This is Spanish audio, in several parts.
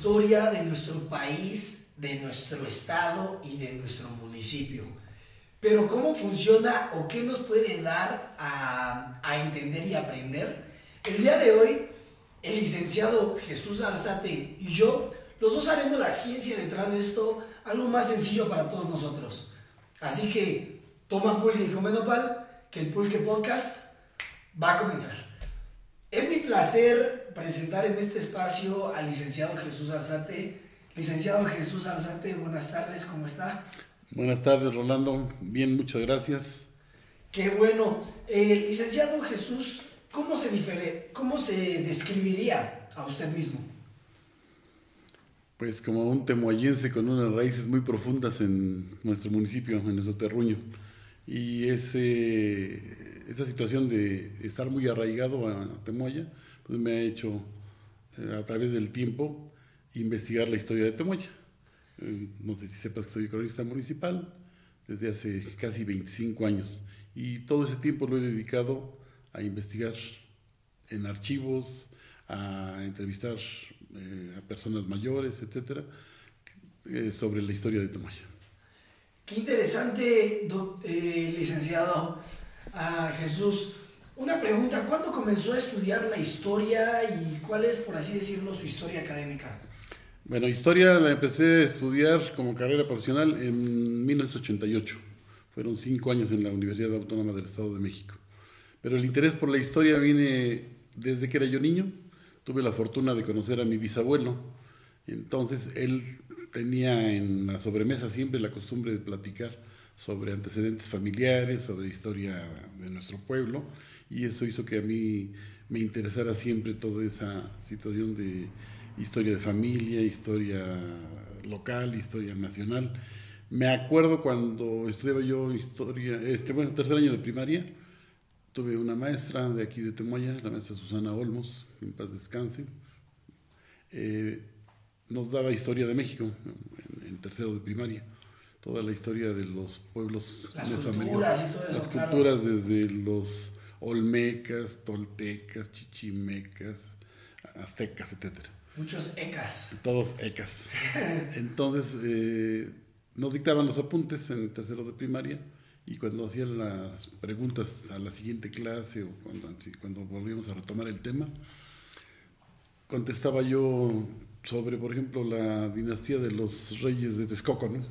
historia de nuestro país, de nuestro estado y de nuestro municipio. Pero ¿cómo funciona o qué nos puede dar a entender y aprender? El día de hoy, el licenciado Jesús Arzate y yo, los dos haremos la ciencia detrás de esto, algo más sencillo para todos nosotros. Así que toma pulque y come nopal, que el Pulque Podcast va a comenzar. Es mi placer presentar en este espacio al licenciado Jesús Arzate. Licenciado Jesús Arzate, buenas tardes, ¿cómo está? Buenas tardes, Rolando. Bien, muchas gracias. Qué bueno. Licenciado Jesús, ¿cómo se describiría a usted mismo? Pues como un temoayense con unas raíces muy profundas en nuestro municipio, en nuestro terruño. Y esa situación de estar muy arraigado a Temoaya, pues me ha hecho, a través del tiempo, investigar la historia de Temoaya. No sé si sepas que soy cronista municipal desde hace casi 25 años. Y todo ese tiempo lo he dedicado a investigar en archivos, a entrevistar a personas mayores, etcétera, sobre la historia de Temoaya. Qué interesante, licenciado Jesús. Una pregunta, ¿cuándo comenzó a estudiar la historia y cuál es, por así decirlo, su historia académica? Bueno, historia la empecé a estudiar como carrera profesional en 1988. Fueron 5 años en la Universidad Autónoma del Estado de México. Pero el interés por la historia viene desde que era yo niño. Tuve la fortuna de conocer a mi bisabuelo. Entonces, él tenía en la sobremesa siempre la costumbre de platicar sobre antecedentes familiares, sobre historia de nuestro pueblo. Y eso hizo que a mí me interesara siempre toda esa situación de historia de familia, historia local, historia nacional. Me acuerdo cuando estudiaba yo historia, tercer año de primaria, tuve una maestra de aquí de Temoaya, la maestra Susana Olmos, en paz descanse. Nos daba historia de México en tercero de primaria, toda la historia de los pueblos mesoamericanos, las culturas, claro, desde los olmecas, toltecas, chichimecas, aztecas, etcétera. Muchos ecas. Todos ecas. Entonces, nos dictaban los apuntes en tercero de primaria y cuando hacían las preguntas a la siguiente clase o cuando volvíamos a retomar el tema, contestaba yo sobre, por ejemplo, la dinastía de los reyes de Texcoco, ¿no?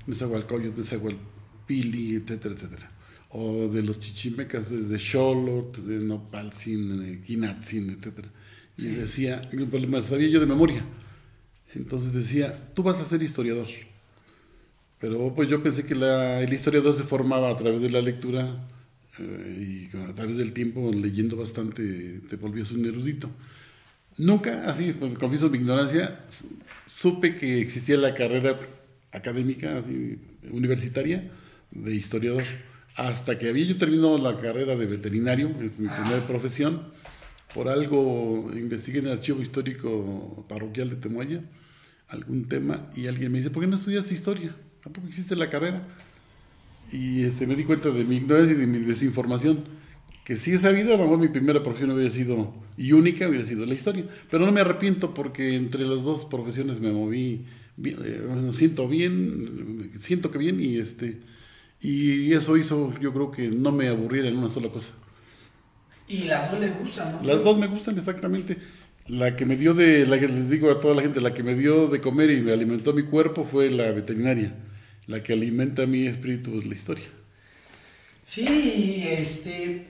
Nezahualcóyotl, Nezahualpili, etcétera, etcétera. O de los chichimecas desde Xolotl, de Nopaltzin, Quinatzin, etcétera. Y sí, decía, pues me sabía yo de memoria. Entonces decía, tú vas a ser historiador. Pero pues yo pensé que el historiador se formaba a través de la lectura y a través del tiempo, leyendo bastante, te volvías un erudito. Nunca, así, confieso mi ignorancia, supe que existía la carrera académica, así, universitaria, de historiador. Hasta que había yo terminado la carrera de veterinario, mi primera profesión. Por algo investigué en el archivo histórico parroquial de Temoaya algún tema y alguien me dice, ¿por qué no estudias historia? ¿Tampoco existe la carrera? Y me di cuenta de mi ignorancia y de mi desinformación, que sí he sabido, a lo mejor mi primera profesión hubiera sido, y única, hubiera sido la historia. Pero no me arrepiento porque entre las dos profesiones me moví bien, siento que bien y eso hizo, yo creo que no me aburriera en una sola cosa. Y las dos le gustan, ¿no? Las dos me gustan, exactamente. La que les digo a toda la gente, la que me dio de comer y me alimentó mi cuerpo fue la veterinaria. La que alimenta mi espíritu es la historia. Sí,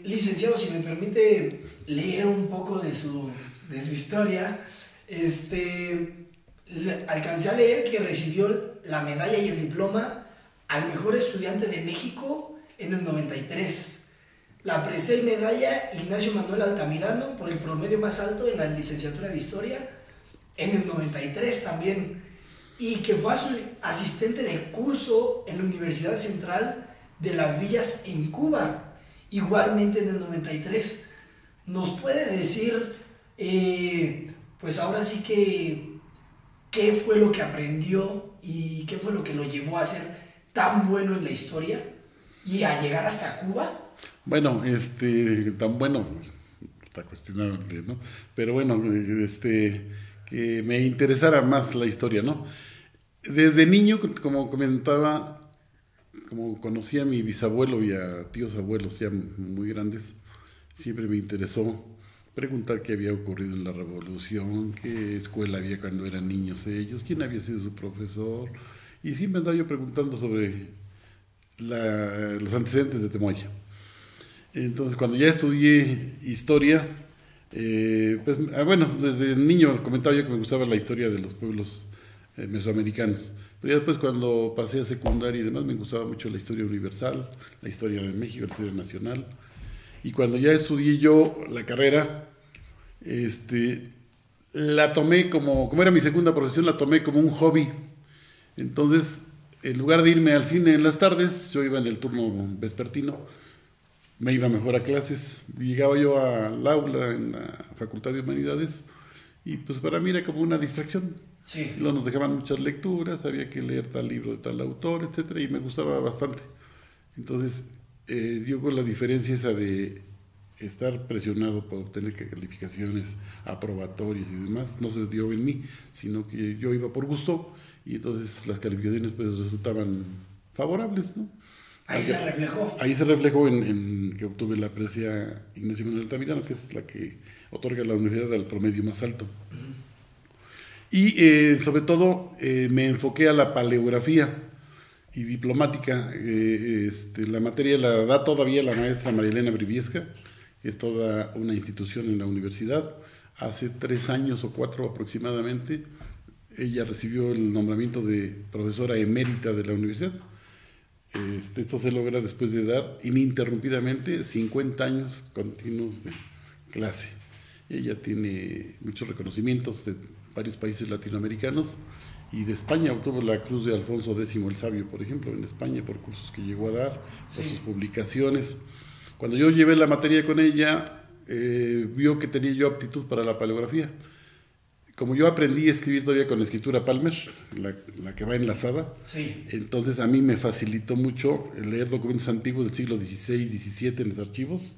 licenciado, si me permite leer un poco de su historia, alcancé a leer que recibió la medalla y el diploma al mejor estudiante de México en el 93. La presea y medalla Ignacio Manuel Altamirano por el promedio más alto en la licenciatura de Historia en el 93 también, y que fue asistente de curso en la Universidad Central de las Villas en Cuba, igualmente en el 93. ¿Nos puede decir, pues ahora sí que, qué fue lo que aprendió y qué fue lo que lo llevó a ser tan bueno en la historia y a llegar hasta Cuba? Bueno, tan bueno, está cuestionable, ¿no? Pero bueno, que me interesara más la historia, ¿no? Desde niño, como comentaba, como conocía a mi bisabuelo y a tíos abuelos ya muy grandes, siempre me interesó preguntar qué había ocurrido en la Revolución, qué escuela había cuando eran niños ellos, quién había sido su profesor, y siempre andaba yo preguntando sobre los antecedentes de Temoaya. Entonces, cuando ya estudié historia, bueno, desde niño comentaba yo que me gustaba la historia de los pueblos mesoamericanos. Pero ya después, cuando pasé a secundaria y demás, me gustaba mucho la historia universal, la historia de México, la historia nacional. Y cuando ya estudié yo la carrera, la tomé como era mi segunda profesión, la tomé como un hobby. Entonces, en lugar de irme al cine en las tardes, yo iba en el turno vespertino, me iba mejor a clases, llegaba yo al aula en la Facultad de Humanidades y pues para mí era como una distracción. Sí. Y luego nos dejaban muchas lecturas, había que leer tal libro de tal autor, etcétera, y me gustaba bastante. Entonces, yo con la diferencia esa de estar presionado por obtener calificaciones aprobatorias y demás, no se dio en mí, sino que yo iba por gusto y entonces las calificaciones pues resultaban favorables, ¿no? Ahí se reflejó. Ahí se reflejó en que obtuve la presea Ignacio Manuel Altamirano, que es la que otorga la universidad al promedio más alto. Y sobre todo me enfoqué a la paleografía y diplomática. La materia la da todavía la maestra María Elena Briviesca, que es toda una institución en la universidad. Hace 3 años o 4 aproximadamente, ella recibió el nombramiento de profesora emérita de la universidad. Esto se logra después de dar ininterrumpidamente 50 años continuos de clase. Ella tiene muchos reconocimientos de varios países latinoamericanos y de España obtuvo la Cruz de Alfonso X el Sabio, por ejemplo, en España, por cursos que llegó a dar, por sus publicaciones. Cuando yo llevé la materia con ella, vio que tenía yo aptitud para la paleografía. Como yo aprendí a escribir todavía con escritura Palmer, la que va enlazada, sí, entonces a mí me facilitó mucho leer documentos antiguos del siglo XVI, XVII en los archivos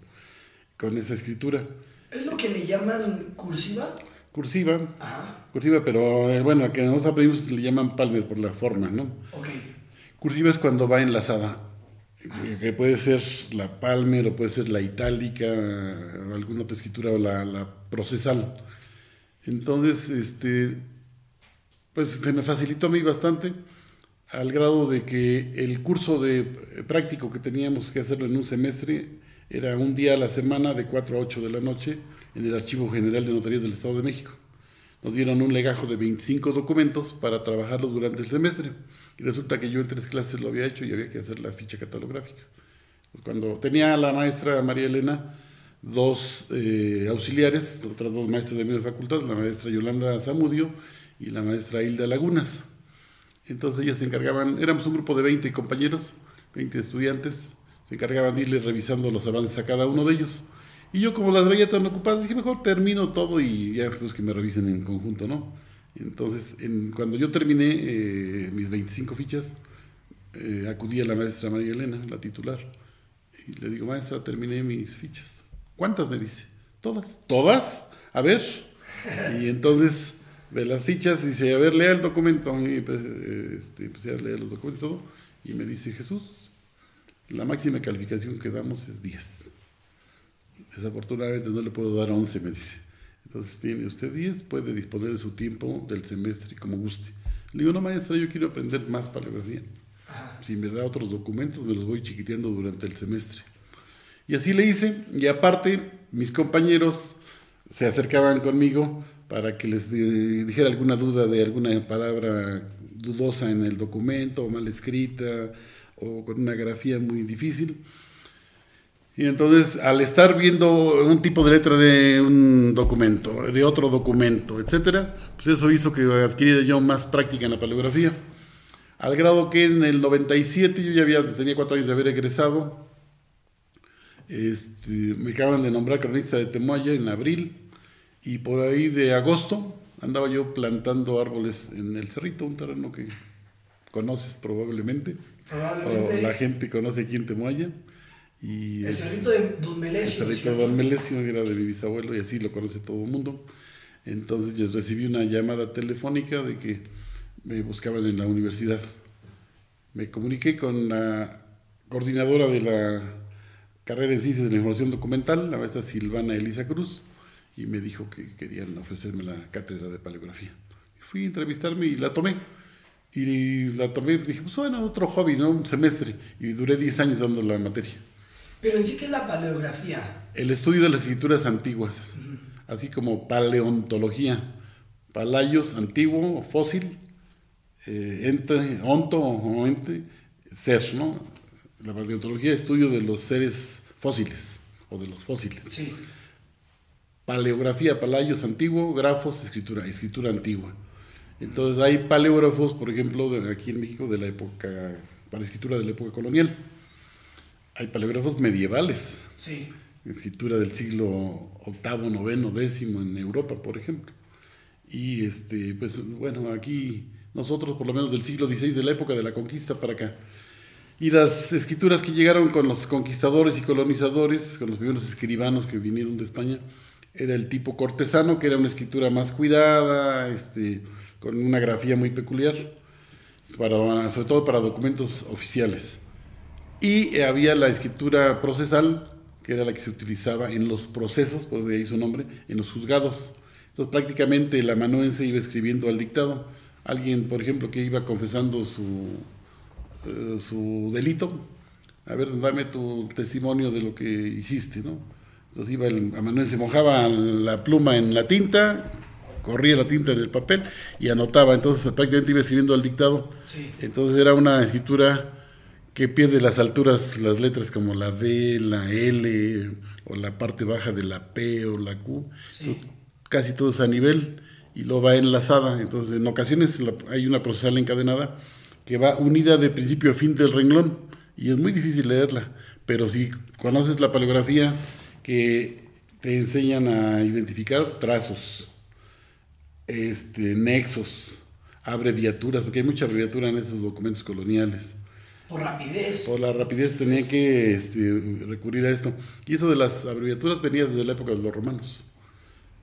con esa escritura. ¿Es lo que le llaman cursiva? Cursiva, Ajá. cursiva, pero bueno, a que nosotros aprendimos le llaman Palmer por la forma, ¿no? Ok. Cursiva es cuando va enlazada, que puede ser la Palmer o puede ser la itálica, o alguna otra escritura, o la procesal. Entonces, pues se me facilitó a mí bastante, al grado de que el curso de práctico que teníamos que hacerlo en un semestre era un día a la semana de 4 a 8 de la noche en el Archivo General de Notarías del Estado de México. Nos dieron un legajo de 25 documentos para trabajarlos durante el semestre. Y resulta que yo en 3 clases lo había hecho y había que hacer la ficha catalográfica. Pues cuando tenía a la maestra María Elena 2 auxiliares, otras 2 maestras de mi facultad, la maestra Yolanda Zamudio y la maestra Hilda Lagunas. Entonces ellas se encargaban, éramos un grupo de 20 compañeros, 20 estudiantes, se encargaban de irles revisando los avances a cada uno de ellos. Y yo, como las veía tan ocupadas, dije, mejor termino todo y ya pues que me revisen en conjunto, ¿no? Entonces, cuando yo terminé mis 25 fichas, acudí a la maestra María Elena, la titular, y le digo, maestra, terminé mis fichas. ¿Cuántas? Me dice. Todas. ¿Todas? A ver. Y entonces, ve las fichas y dice, a ver, lea el documento. Y pues, empecé a leer los documentos todo, y me dice, Jesús, la máxima calificación que damos es 10. Desafortunadamente no le puedo dar 11, me dice. Entonces tiene usted 10, puede disponer de su tiempo del semestre como guste. Le digo, no maestra, yo quiero aprender más paleografía. Si me da otros documentos, me los voy chiquiteando durante el semestre. Y así le hice, y aparte, mis compañeros se acercaban conmigo para que les dijera alguna duda de alguna palabra dudosa en el documento, o mal escrita, o con una grafía muy difícil. Y entonces, al estar viendo un tipo de letra de un documento, de otro documento, etcétera, pues eso hizo que adquiriera yo más práctica en la paleografía. Al grado que en el 97, yo ya tenía 4 años de haber egresado, me acaban de nombrar cronista de Temoaya en abril, y por ahí de agosto andaba yo plantando árboles en el Cerrito, un terreno que conoces probablemente. O la gente conoce aquí en Temoaya. El Cerrito de Don Melesio. El Cerrito de Don Melesio era de mi bisabuelo y así lo conoce todo el mundo. Entonces yo recibí una llamada telefónica de que me buscaban en la universidad. Me comuniqué con la coordinadora de la carrera en Ciencias de la Información Documental, la maestra Silvana Elisa Cruz, y me dijo que querían ofrecerme la cátedra de paleografía. Fui a entrevistarme y la tomé. Y la tomé, dije, pues bueno, otro hobby, ¿no? Un semestre. Y duré 10 años dando la materia. Pero en sí, ¿qué es la paleografía? El estudio de las escrituras antiguas, así como paleontología. Palayos, antiguo, fósil, ente, onto o ente, ser, ¿no? La paleontología es estudio de los seres fósiles o de los fósiles. Sí. Paleografía, palayos, antiguo, grafos, escritura antigua. Entonces hay paleógrafos, por ejemplo, aquí en México de la época, para escritura de la época colonial. Hay paleógrafos medievales. Sí. Escritura del siglo VIII, IX, X en Europa, por ejemplo. Y pues bueno, aquí nosotros por lo menos del siglo XVI, de la época de la conquista para acá. Y las escrituras que llegaron con los conquistadores y colonizadores, con los primeros escribanos que vinieron de España, era el tipo cortesano, que era una escritura más cuidada, con una grafía muy peculiar, sobre todo para documentos oficiales. Y había la escritura procesal, que era la que se utilizaba en los procesos, por de ahí su nombre, en los juzgados. Entonces prácticamente el amanuense iba escribiendo al dictado. Alguien, por ejemplo, que iba confesando su delito, a ver, dame tu testimonio de lo que hiciste, ¿no? Entonces iba el amanuense, mojaba la pluma en la tinta, corría la tinta en el papel y anotaba. Entonces prácticamente iba escribiendo al dictado. Sí. Entonces era una escritura que pierde las alturas, las letras como la D, la L, o la parte baja de la P o la Q. Sí. Entonces, casi todo es a nivel y luego va enlazada. Entonces en ocasiones hay una procesal encadenada que va unida de principio a fin del renglón y es muy difícil leerla, pero si conoces la paleografía, que te enseñan a identificar trazos, nexos, abreviaturas, porque hay mucha abreviatura en estos documentos coloniales. Por rapidez. Por la rapidez tenía que recurrir a esto. Y eso de las abreviaturas venía desde la época de los romanos.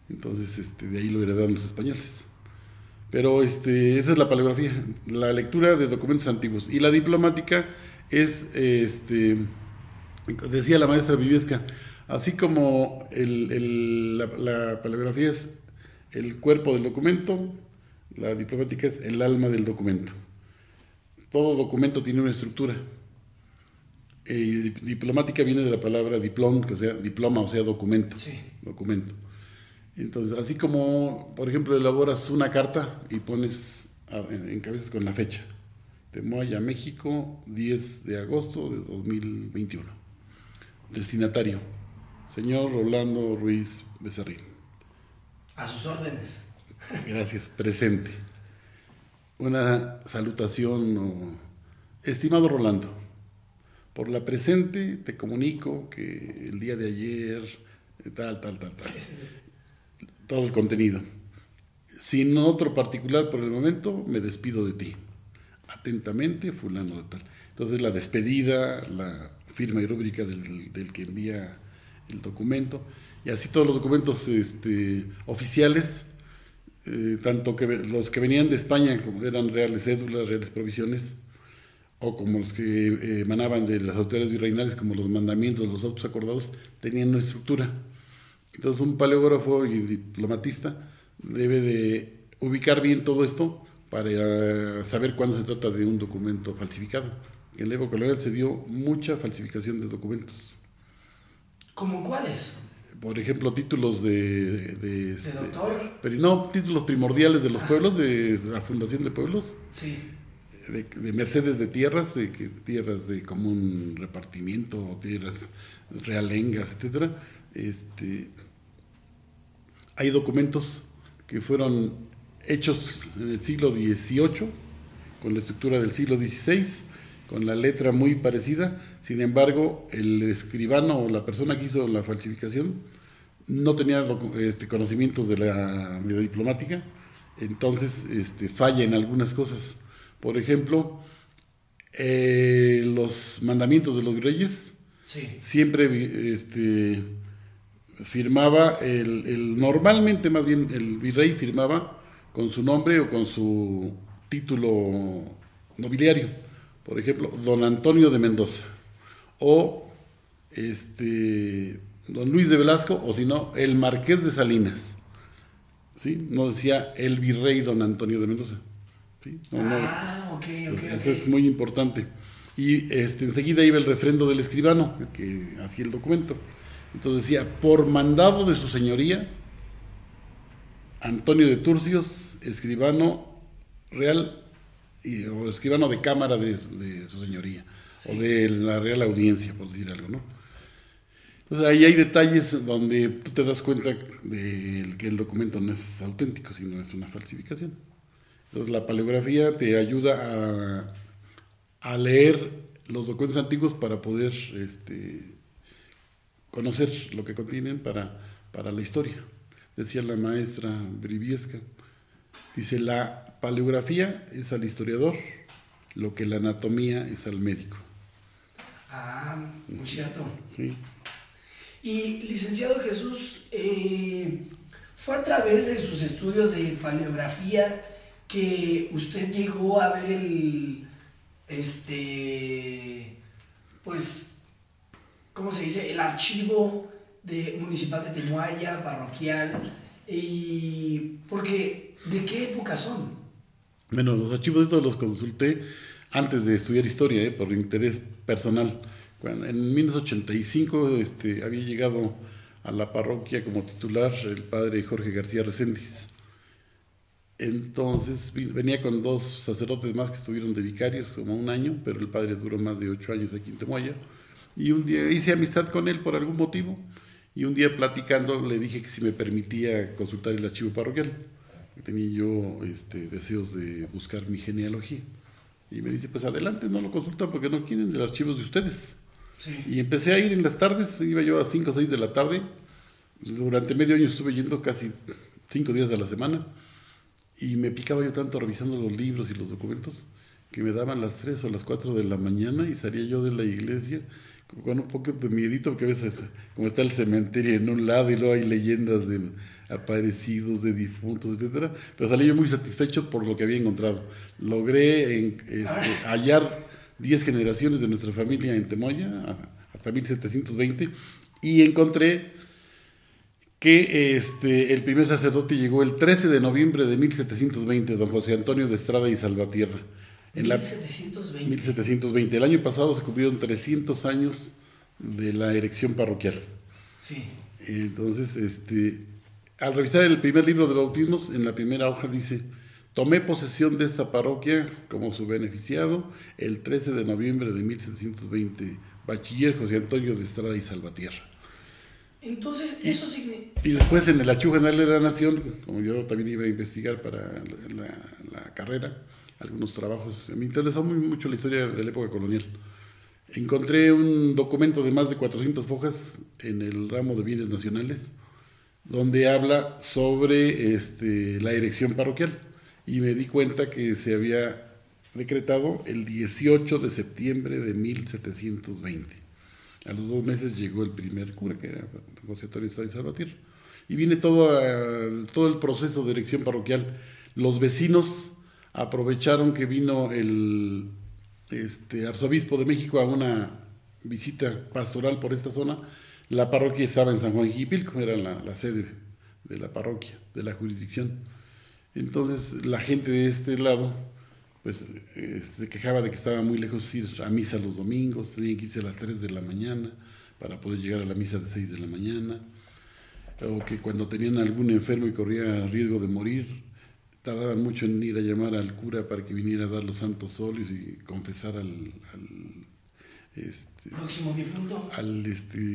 Entonces de ahí lo heredaron los españoles. Pero esa es la paleografía, la lectura de documentos antiguos. Y la diplomática es, decía la maestra Viviesca, así como la paleografía es el cuerpo del documento, la diplomática es el alma del documento. Todo documento tiene una estructura. Diplomática viene de la palabra diplom, que sea diploma, o sea documento. Sí. Documento. Entonces, así como, por ejemplo, elaboras una carta y pones, encabezas con la fecha. Temoaya, México, 10 de agosto de 2021. Destinatario, señor Rolando Ruiz Becerril. A sus órdenes. Gracias, presente. Una salutación, estimado Rolando, por la presente te comunico que el día de ayer, tal. Sí, sí, sí. Todo el contenido. Sin otro particular por el momento, me despido de ti. Atentamente, fulano de tal. Entonces la despedida, la firma y rúbrica del que envía el documento, y así todos los documentos oficiales, tanto que los que venían de España, como eran reales cédulas, reales provisiones, o como los que emanaban de las autoridades virreinales, como los mandamientos, los autos acordados, tenían una estructura. Entonces un paleógrafo y diplomatista debe de ubicar bien todo esto para saber cuándo se trata de un documento falsificado. En la época colonial se dio mucha falsificación de documentos. ¿Cómo cuáles? Por ejemplo, títulos de doctor? Pero no, títulos primordiales de los pueblos, de la fundación de pueblos. Sí. De mercedes de tierras, tierras de común repartimiento, tierras realengas, etcétera. Hay documentos que fueron hechos en el siglo XVIII, con la estructura del siglo XVI, con la letra muy parecida. Sin embargo, el escribano o la persona que hizo la falsificación no tenía conocimientos de la diplomática, entonces falla en algunas cosas. Por ejemplo, los mandamientos de los virreyes, sí, siempre firmaba, normalmente más bien el virrey firmaba con su nombre o con su título nobiliario, por ejemplo, don Antonio de Mendoza, o don Luis de Velasco, o si no, el Marqués de Salinas, ¿sí? No decía el virrey don Antonio de Mendoza, ¿sí? Ok. Eso es muy importante. Y enseguida iba el refrendo del escribano, que hacía el documento. Entonces decía, por mandado de su señoría, Antonio de Turcios, escribano real, o escribano de cámara de su señoría, sí, o de la Real Audiencia, por decir algo, ¿no? Entonces ahí hay detalles donde tú te das cuenta de que el documento no es auténtico, sino es una falsificación. Entonces la paleografía te ayuda a leer los documentos antiguos para poder conocer lo que contienen para la historia. Decía la maestra Briviesca, dice, la paleografía es al historiador lo que la anatomía es al médico. Muy cierto. Sí. Y licenciado Jesús, fue a través de sus estudios de paleografía que usted llegó a ver pues, ¿cómo se dice? El archivo municipal de Temoaya, parroquial, y porque, ¿de qué época son? Bueno, los archivos estos los consulté antes de estudiar historia, por interés personal. En 1985 había llegado a la parroquia como titular el padre Jorge García Reséndiz. Entonces venía con 2 sacerdotes más que estuvieron de vicarios como un año, pero el padre duró más de 8 años aquí en Temoaya. Y un día hice amistad con él por algún motivo, y un día platicando le dije que si me permitía consultar el archivo parroquial. Tenía yo deseos de buscar mi genealogía. Y me dice, pues adelante, no lo consultan porque no quieren el archivo de ustedes. Sí. Y empecé a ir en las tardes, iba yo a 5 o 6 de la tarde. Durante medio año estuve yendo casi 5 días a la semana. Y me picaba yo tanto revisando los libros y los documentos que me daban las 3 o las 4 de la mañana y salía yo de la iglesia con un poco de miedito, porque a veces como está el cementerio en un lado y luego hay leyendas de aparecidos, de difuntos, etcétera, pero salí yo muy satisfecho por lo que había encontrado. Logré hallar 10 generaciones de nuestra familia en Temoaya hasta 1720 y encontré que el primer sacerdote llegó el 13 de noviembre de 1720, don José Antonio de Estrada y Salvatierra. 1720. El año pasado se cumplieron 300 años de la erección parroquial. Sí. Entonces, al revisar el primer libro de bautismos, en la primera hoja dice, tomé posesión de esta parroquia como su beneficiado el 13 de noviembre de 1720, bachiller José Antonio de Estrada y Salvatierra. Entonces, eso significa... Y después en el Archivo General de la Nación, como yo también iba a investigar para la carrera, algunos trabajos, me interesó mucho la historia de la época colonial. Encontré un documento de más de 400 hojas en el ramo de bienes nacionales, donde habla sobre la erección parroquial, y me di cuenta que se había decretado el 18 de septiembre de 1720. A los 2 meses llegó el primer cura, que era José Antonio de Estrada y Salvatierra, y viene todo el proceso de erección parroquial. Los vecinos aprovecharon que vino el arzobispo de México a una visita pastoral por esta zona. La parroquia estaba en San Juan Jijipilco, era la sede de la parroquia, de la jurisdicción. Entonces la gente de este lado pues se quejaba de que estaba muy lejos ir a misa los domingos, tenían que irse a las 3 de la mañana para poder llegar a la misa de 6 de la mañana, o que cuando tenían algún enfermo y corría riesgo de morir, tardaban mucho en ir a llamar al cura para que viniera a dar los santos óleos y confesar al próximo difunto,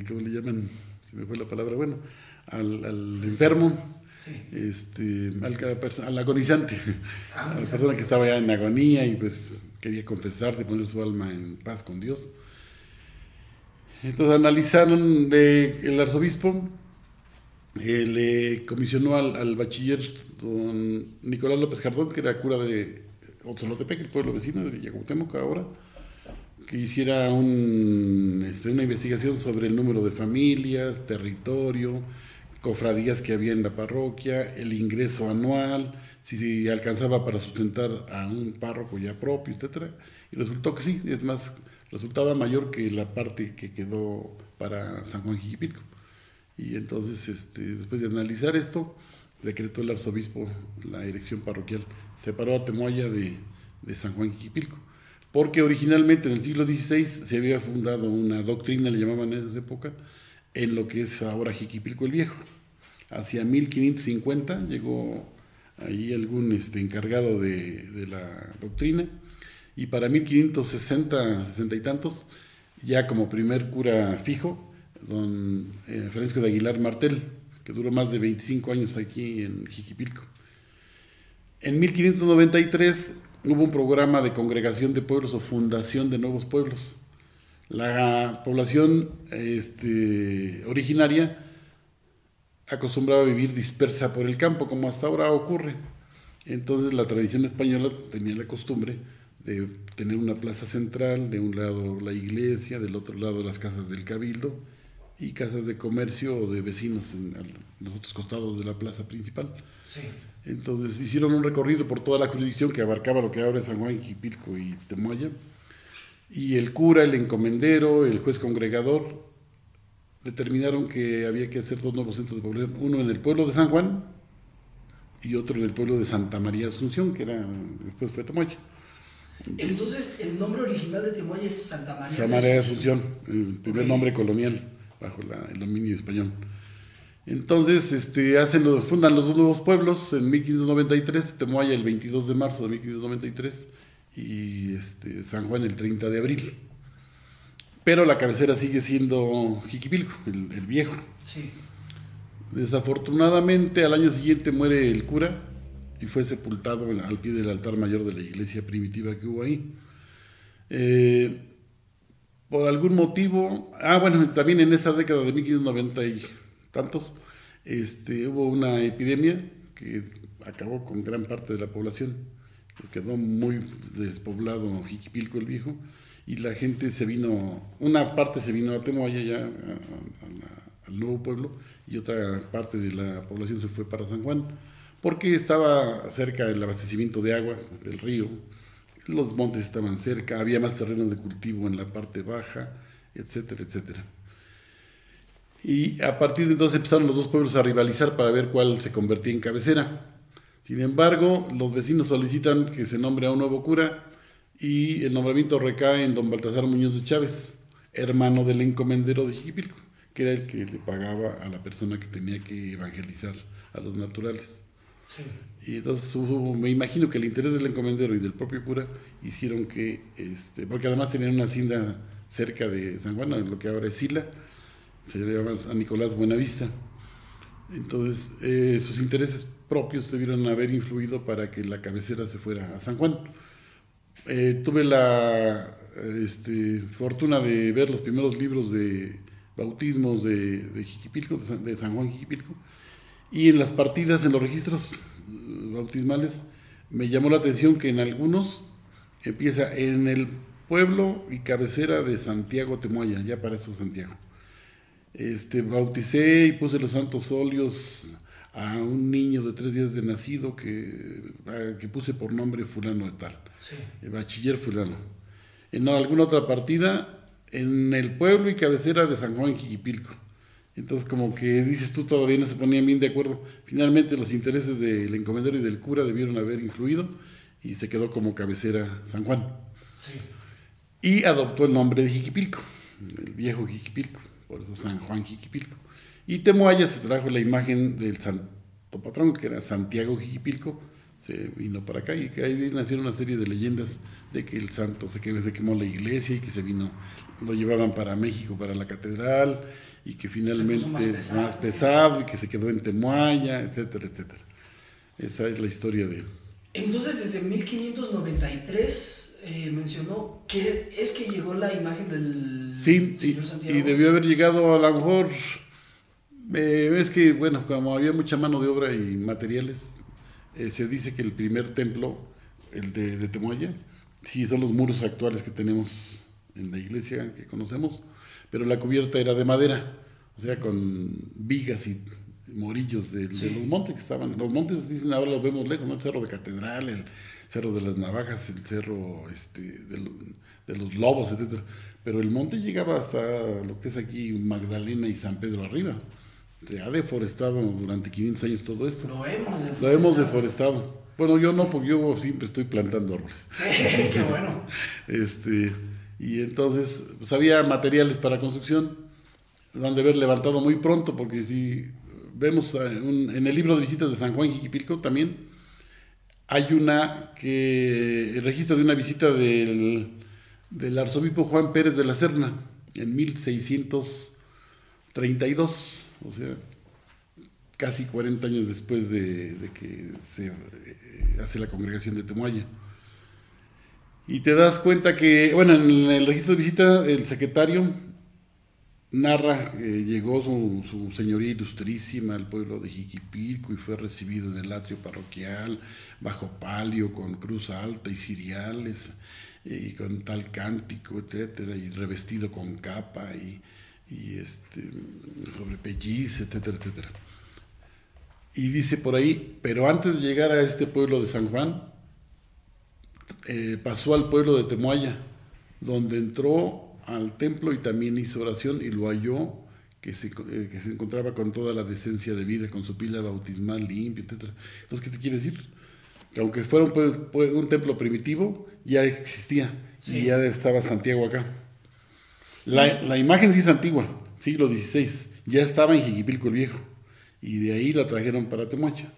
¿cómo le llaman? Se me fue la palabra, bueno, al enfermo, sí. Al agonizante, a la persona que estaba ya en agonía y pues quería confesar, de poner su alma en paz con Dios. Entonces analizaron, el arzobispo le comisionó al bachiller don Nicolás López Jardón, que era cura de Otzolotepec, el pueblo vecino de Villa Cuauhtémoc ahora, que hiciera una investigación sobre el número de familias, territorio, cofradías que había en la parroquia, el ingreso anual, si alcanzaba para sustentar a un párroco ya propio, etcétera. Y resultó que sí, es más, resultaba mayor que la parte que quedó para San Juan Jiquipilco. Y entonces, después de analizar esto, decretó el arzobispo la dirección parroquial, separó a Temoaya de San Juan Jiquipilco, porque originalmente en el siglo XVI se había fundado una doctrina, le llamaban en esa época, en lo que es ahora Jiquipilco el Viejo. Hacia 1550 llegó ahí algún encargado de la doctrina, y para 1560, 60 y tantos, ya como primer cura fijo, don Francisco de Aguilar Martel, que duró más de 25 años aquí en Jiquipilco. En 1593 hubo un programa de congregación de pueblos o fundación de nuevos pueblos. La población originaria acostumbraba a vivir dispersa por el campo, como hasta ahora ocurre. Entonces la tradición española tenía la costumbre de tener una plaza central, de un lado la iglesia, del otro lado las casas del cabildo y casas de comercio o de vecinos en los otros costados de la plaza principal. Sí. Entonces hicieron un recorrido por toda la jurisdicción que abarcaba lo que ahora es San Juan, Jiquipilco y Temoaya, y el cura, el encomendero, el juez congregador determinaron que había que hacer dos nuevos centros de población, uno en el pueblo de San Juan y otro en el pueblo de Santa María Asunción, que después fue Temoaya. Entonces, el nombre original de Temoaya es Santa María. Santa María de Asunción, el primer nombre colonial bajo el dominio español. Entonces, fundan los dos nuevos pueblos en 1593, Temoaya el 22 de marzo de 1593 y San Juan el 30 de abril. Pero la cabecera sigue siendo Jiquipilco, el viejo. Sí. Desafortunadamente, al año siguiente muere el cura y fue sepultado al pie del altar mayor de la iglesia primitiva que hubo ahí. Por algún motivo, también en esa década de 1590 y tantos, hubo una epidemia que acabó con gran parte de la población. Quedó muy despoblado Jiquipilco el Viejo y la gente una parte se vino a Temoaya ya al nuevo pueblo y otra parte de la población se fue para San Juan porque estaba cerca el abastecimiento de agua del río, los montes estaban cerca, había más terrenos de cultivo en la parte baja, etcétera, etcétera. Y a partir de entonces empezaron los dos pueblos a rivalizar para ver cuál se convertía en cabecera. Sin embargo, los vecinos solicitan que se nombre a un nuevo cura y el nombramiento recae en don Baltasar Muñoz de Chávez, hermano del encomendero de Jiquipilco, que era el que le pagaba a la persona que tenía que evangelizar a los naturales. Sí. Y entonces me imagino que el interés del encomendero y del propio cura hicieron que, porque además tenían una hacienda cerca de San Juan, lo que ahora es Sila, se llamaba San Nicolás Buenavista. Entonces sus intereses propios debieron haber influido para que la cabecera se fuera a San Juan. Tuve la fortuna de ver los primeros libros de bautismos de Jiquipilco, de San Juan Jiquipilco, y en las partidas, en los registros bautismales, me llamó la atención que en algunos empieza en el pueblo y cabecera de Santiago Temoaya, ya para eso Santiago. Bauticé y puse los santos óleos a un niño de 3 días de nacido que puse por nombre fulano de tal, Sí. Bachiller fulano. En alguna otra partida, en el pueblo y cabecera de San Juan Jiquipilco. Entonces, como que dices tú, todavía no se ponían bien de acuerdo. Finalmente, los intereses del encomendero y del cura debieron haber influido y se quedó como cabecera San Juan. Sí. Y adoptó el nombre de Jiquipilco, el viejo Jiquipilco, por eso San Juan Jiquipilco. Y Temoaya se trajo la imagen del santo patrón, que era Santiago Jiquipilco, se vino para acá y que ahí nacieron una serie de leyendas de que el santo se quemó la iglesia y que lo llevaban para México, para la catedral, y que finalmente más pesado y que se quedó en Temoaya, etcétera, etcétera. Esa es la historia de él. Entonces, desde 1593 mencionó que es que llegó la imagen del señor Santiago. Y debió haber llegado a lo mejor, es que, bueno, como había mucha mano de obra y materiales, se dice que el primer templo, el de Temoaya, sí son los muros actuales que tenemos en la iglesia que conocemos, pero la cubierta era de madera, o sea, con vigas y morillos de los montes que estaban. Los montes, dicen, ahora los vemos lejos, ¿no? El Cerro de Catedral, el Cerro de las Navajas, el Cerro de los Lobos, etcétera. Pero el monte llegaba hasta lo que es aquí Magdalena y San Pedro arriba. Se ha deforestado durante 500 años todo esto. Lo hemos deforestado. Bueno, yo no, porque yo siempre estoy plantando árboles. Sí, qué bueno. Y entonces, pues había materiales para construcción, lo han de haber levantado muy pronto, porque si vemos en el libro de visitas de San Juan Jiquipilco también, hay el registro de una visita del arzobispo Juan Pérez de la Serna, en 1632, o sea, casi 40 años después de que se hace la congregación de Temoaya. Y te das cuenta que, bueno, en el registro de visita, el secretario narra que llegó su señoría ilustrísima al pueblo de Jiquipilco y fue recibido en el atrio parroquial, bajo palio, con cruz alta y ciriales, y con tal cántico, etcétera, y revestido con capa y sobre pelliz, etcétera, etcétera. Y dice por ahí, pero antes de llegar a este pueblo de San Juan, pasó al pueblo de Temoaya, donde entró al templo y también hizo oración y lo halló que se encontraba con toda la decencia de vida, con su pila bautismal limpia, etc. Entonces, ¿qué te quiere decir? Que aunque fuera un templo primitivo, ya existía, sí, y ya estaba Santiago acá. La imagen sí es antigua, siglo XVI, ya estaba en Jiquipilco el Viejo, y de ahí la trajeron para Temoaya.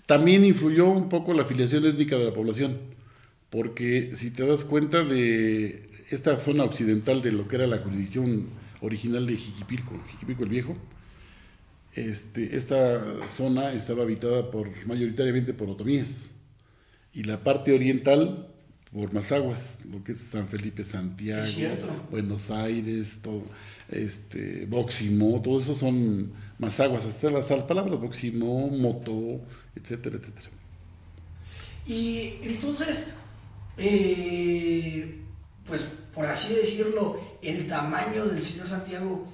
También influyó un poco la afiliación étnica de la población, porque si te das cuenta de esta zona occidental de lo que era la jurisdicción original de Jiquipilco el Viejo, esta zona estaba habitada mayoritariamente por otomíes, y la parte oriental por mazahuas, lo que es San Felipe, Santiago, Buenos Aires, todo, Boximó, todo eso son mazahuas, hasta las palabras Boximó, Motó, etcétera, etcétera. Y entonces, pues por así decirlo, el tamaño del señor Santiago,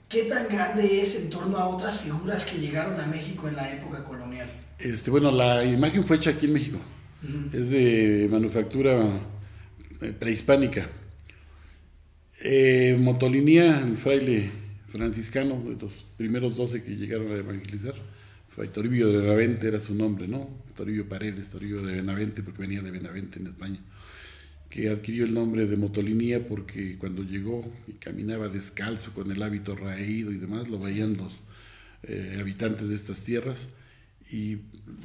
¿qué tan grande es en torno a otras figuras que llegaron a México en la época colonial? Bueno, la imagen fue hecha aquí en México. Es de manufactura prehispánica. Motolinía, el fraile franciscano, de los primeros 12 que llegaron a evangelizar, Fray Toribio de Benavente era su nombre, ¿no? Toribio Paredes, Toribio de Benavente, porque venía de Benavente en España, que adquirió el nombre de Motolinía porque cuando llegó y caminaba descalzo con el hábito raído y demás, lo veían los habitantes de estas tierras y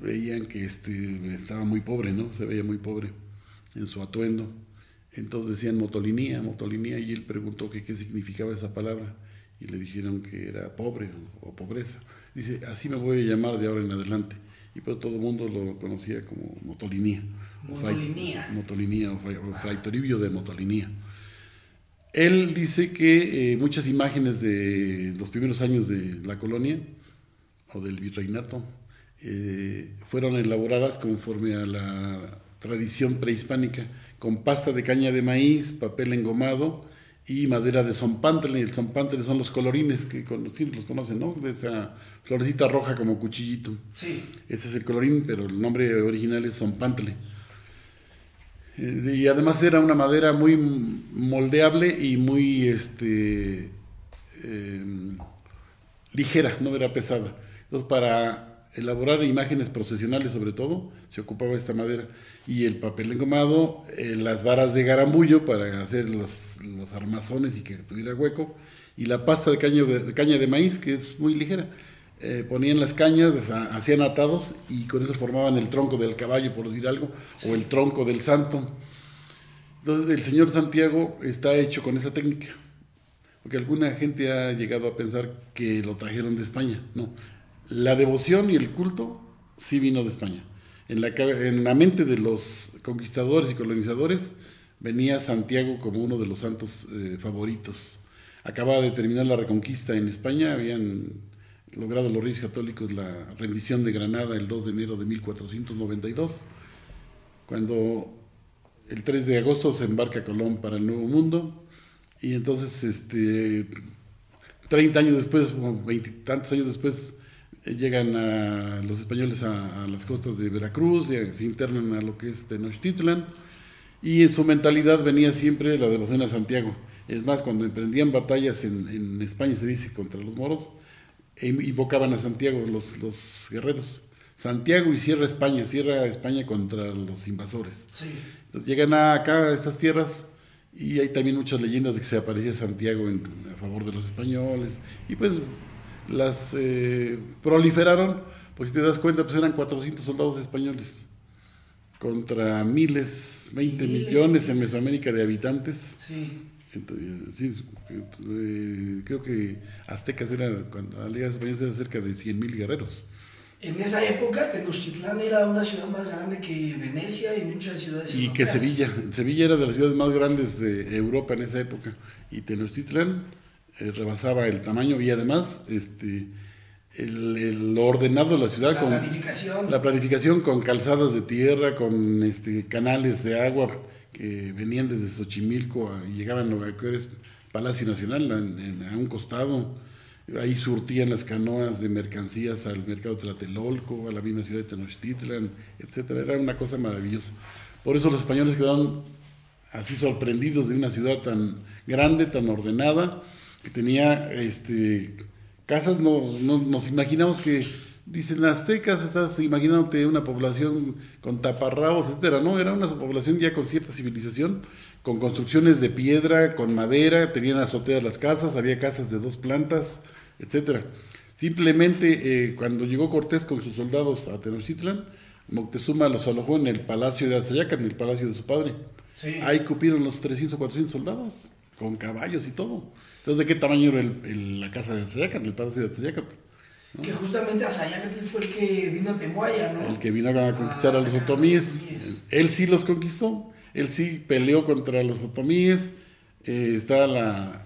veían que estaba muy pobre, ¿no? Se veía muy pobre en su atuendo. Entonces decían Motolinía, Motolinía, y él preguntó que qué significaba esa palabra y le dijeron que era pobre o pobreza. Dice, así me voy a llamar de ahora en adelante. Y pues todo el mundo lo conocía como Motolinía. Motolinía o Fray Toribio de Motolinía. Él dice que muchas imágenes de los primeros años de la colonia o del virreinato fueron elaboradas conforme a la tradición prehispánica, con pasta de caña de maíz, papel engomado y madera de zompántle. El zompántle son los colorines que los conocen, ¿no? De esa florecita roja como cuchillito. Sí. Ese es el colorín, pero el nombre original es zompántle. Y además era una madera muy moldeable y muy ligera, no era pesada. Entonces, para elaborar imágenes procesionales, sobre todo, se ocupaba esta madera. Y el papel engomado, las varas de garambullo para hacer los armazones y que tuviera hueco, y la pasta de caña de maíz, que es muy ligera. Ponían las cañas, hacían atados y con eso formaban el tronco del caballo, por decir algo, sí, o el tronco del santo. Entonces el señor Santiago está hecho con esa técnica, porque alguna gente ha llegado a pensar que lo trajeron de España. No, la devoción y el culto sí vino de España. En la mente de los conquistadores y colonizadores venía Santiago como uno de los santos favoritos. Acababa de terminar la Reconquista en España, habían logrado los Reyes Católicos la rendición de Granada el 2 de enero de 1492, cuando el 3 de agosto se embarca Colón para el Nuevo Mundo, y entonces 30 años después, o 20 y tantos años después, llegan los españoles a las costas de Veracruz, se internan a lo que es Tenochtitlan, y en su mentalidad venía siempre la devoción a Santiago. Es más, cuando emprendían batallas en España, se dice, contra los moros, invocaban a Santiago los guerreros. Santiago y cierra España contra los invasores. Sí. Entonces, llegan acá a estas tierras, y hay también muchas leyendas de que se aparecía Santiago a favor de los españoles, y pues las proliferaron, pues si te das cuenta, pues eran 400 soldados españoles contra miles, 20 millones en Mesoamérica de habitantes. Sí. Entonces, creo que aztecas cuando aliados españoles eran cerca de 100,000 guerreros. En esa época, Tenochtitlán era una ciudad más grande que Venecia y muchas ciudades Y europeas. que Sevilla era de las ciudades más grandes de Europa en esa época, y Tenochtitlán rebasaba el tamaño, y además lo ordenado de la ciudad, la planificación con calzadas de tierra, con canales de agua que venían desde Xochimilco y llegaban a lo que es Palacio Nacional a un costado. Ahí surtían las canoas de mercancías al mercado de Tlatelolco, a la misma ciudad de Tenochtitlan, etcétera. Era una cosa maravillosa. Por eso los españoles quedaron así sorprendidos de una ciudad tan grande, tan ordenada, que tenía casas. No nos imaginamos que, dicen aztecas, estás imaginándote una población con taparrabos, etcétera. No, era una población ya con cierta civilización, con construcciones de piedra, con madera, tenían azoteas las casas, había casas de 2 plantas, etcétera. Simplemente cuando llegó Cortés con sus soldados a Tenochtitlan, Moctezuma los alojó en el palacio de Atzayacan, en el palacio de su padre. Sí. Ahí cupieron los 300 o 400 soldados, con caballos y todo. Entonces, ¿de qué tamaño era la casa de Atzayacan, el palacio de Atzayacan? ¿No? Que justamente Atzayacan fue el que vino a Temoaya, ¿no? El que vino a conquistar a los otomíes. Él sí los conquistó, él sí peleó contra los otomíes. Está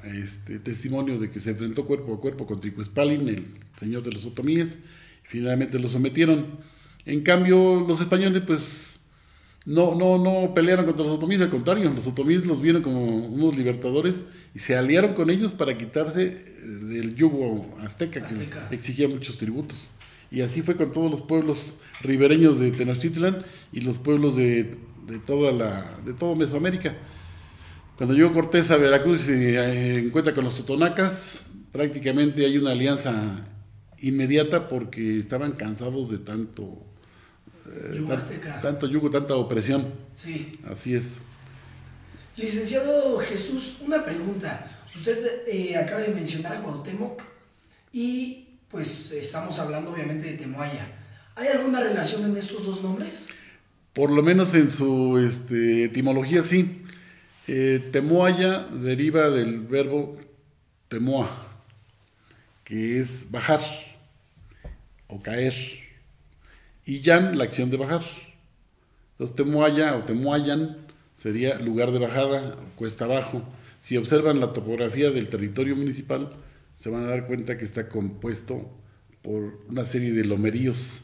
testimonio de que se enfrentó cuerpo a cuerpo con Tricuespalin, el señor de los otomíes, y finalmente lo sometieron. En cambio, los españoles, pues, no pelearon contra los otomíes, al contrario, los otomíes los vieron como unos libertadores y se aliaron con ellos para quitarse del yugo azteca, que les exigía muchos tributos. Y así fue con todos los pueblos ribereños de Tenochtitlan y los pueblos de toda Mesoamérica. Cuando llegó Cortés a Veracruz y se encuentra con los totonacas, prácticamente hay una alianza inmediata porque estaban cansados de tanto yugo, tanta opresión. Sí. Así es. Licenciado Jesús, una pregunta. Usted acaba de mencionar a Cuauhtémoc y pues estamos hablando obviamente de Temoaya. ¿Hay alguna relación en estos dos nombres? Por lo menos en su etimología sí. Temoaya deriva del verbo temoa, que es bajar o caer, y yan, la acción de bajar. Entonces Temoaya o Temoayan sería lugar de bajada, cuesta abajo. Si observan la topografía del territorio municipal, se van a dar cuenta que está compuesto por una serie de lomeríos,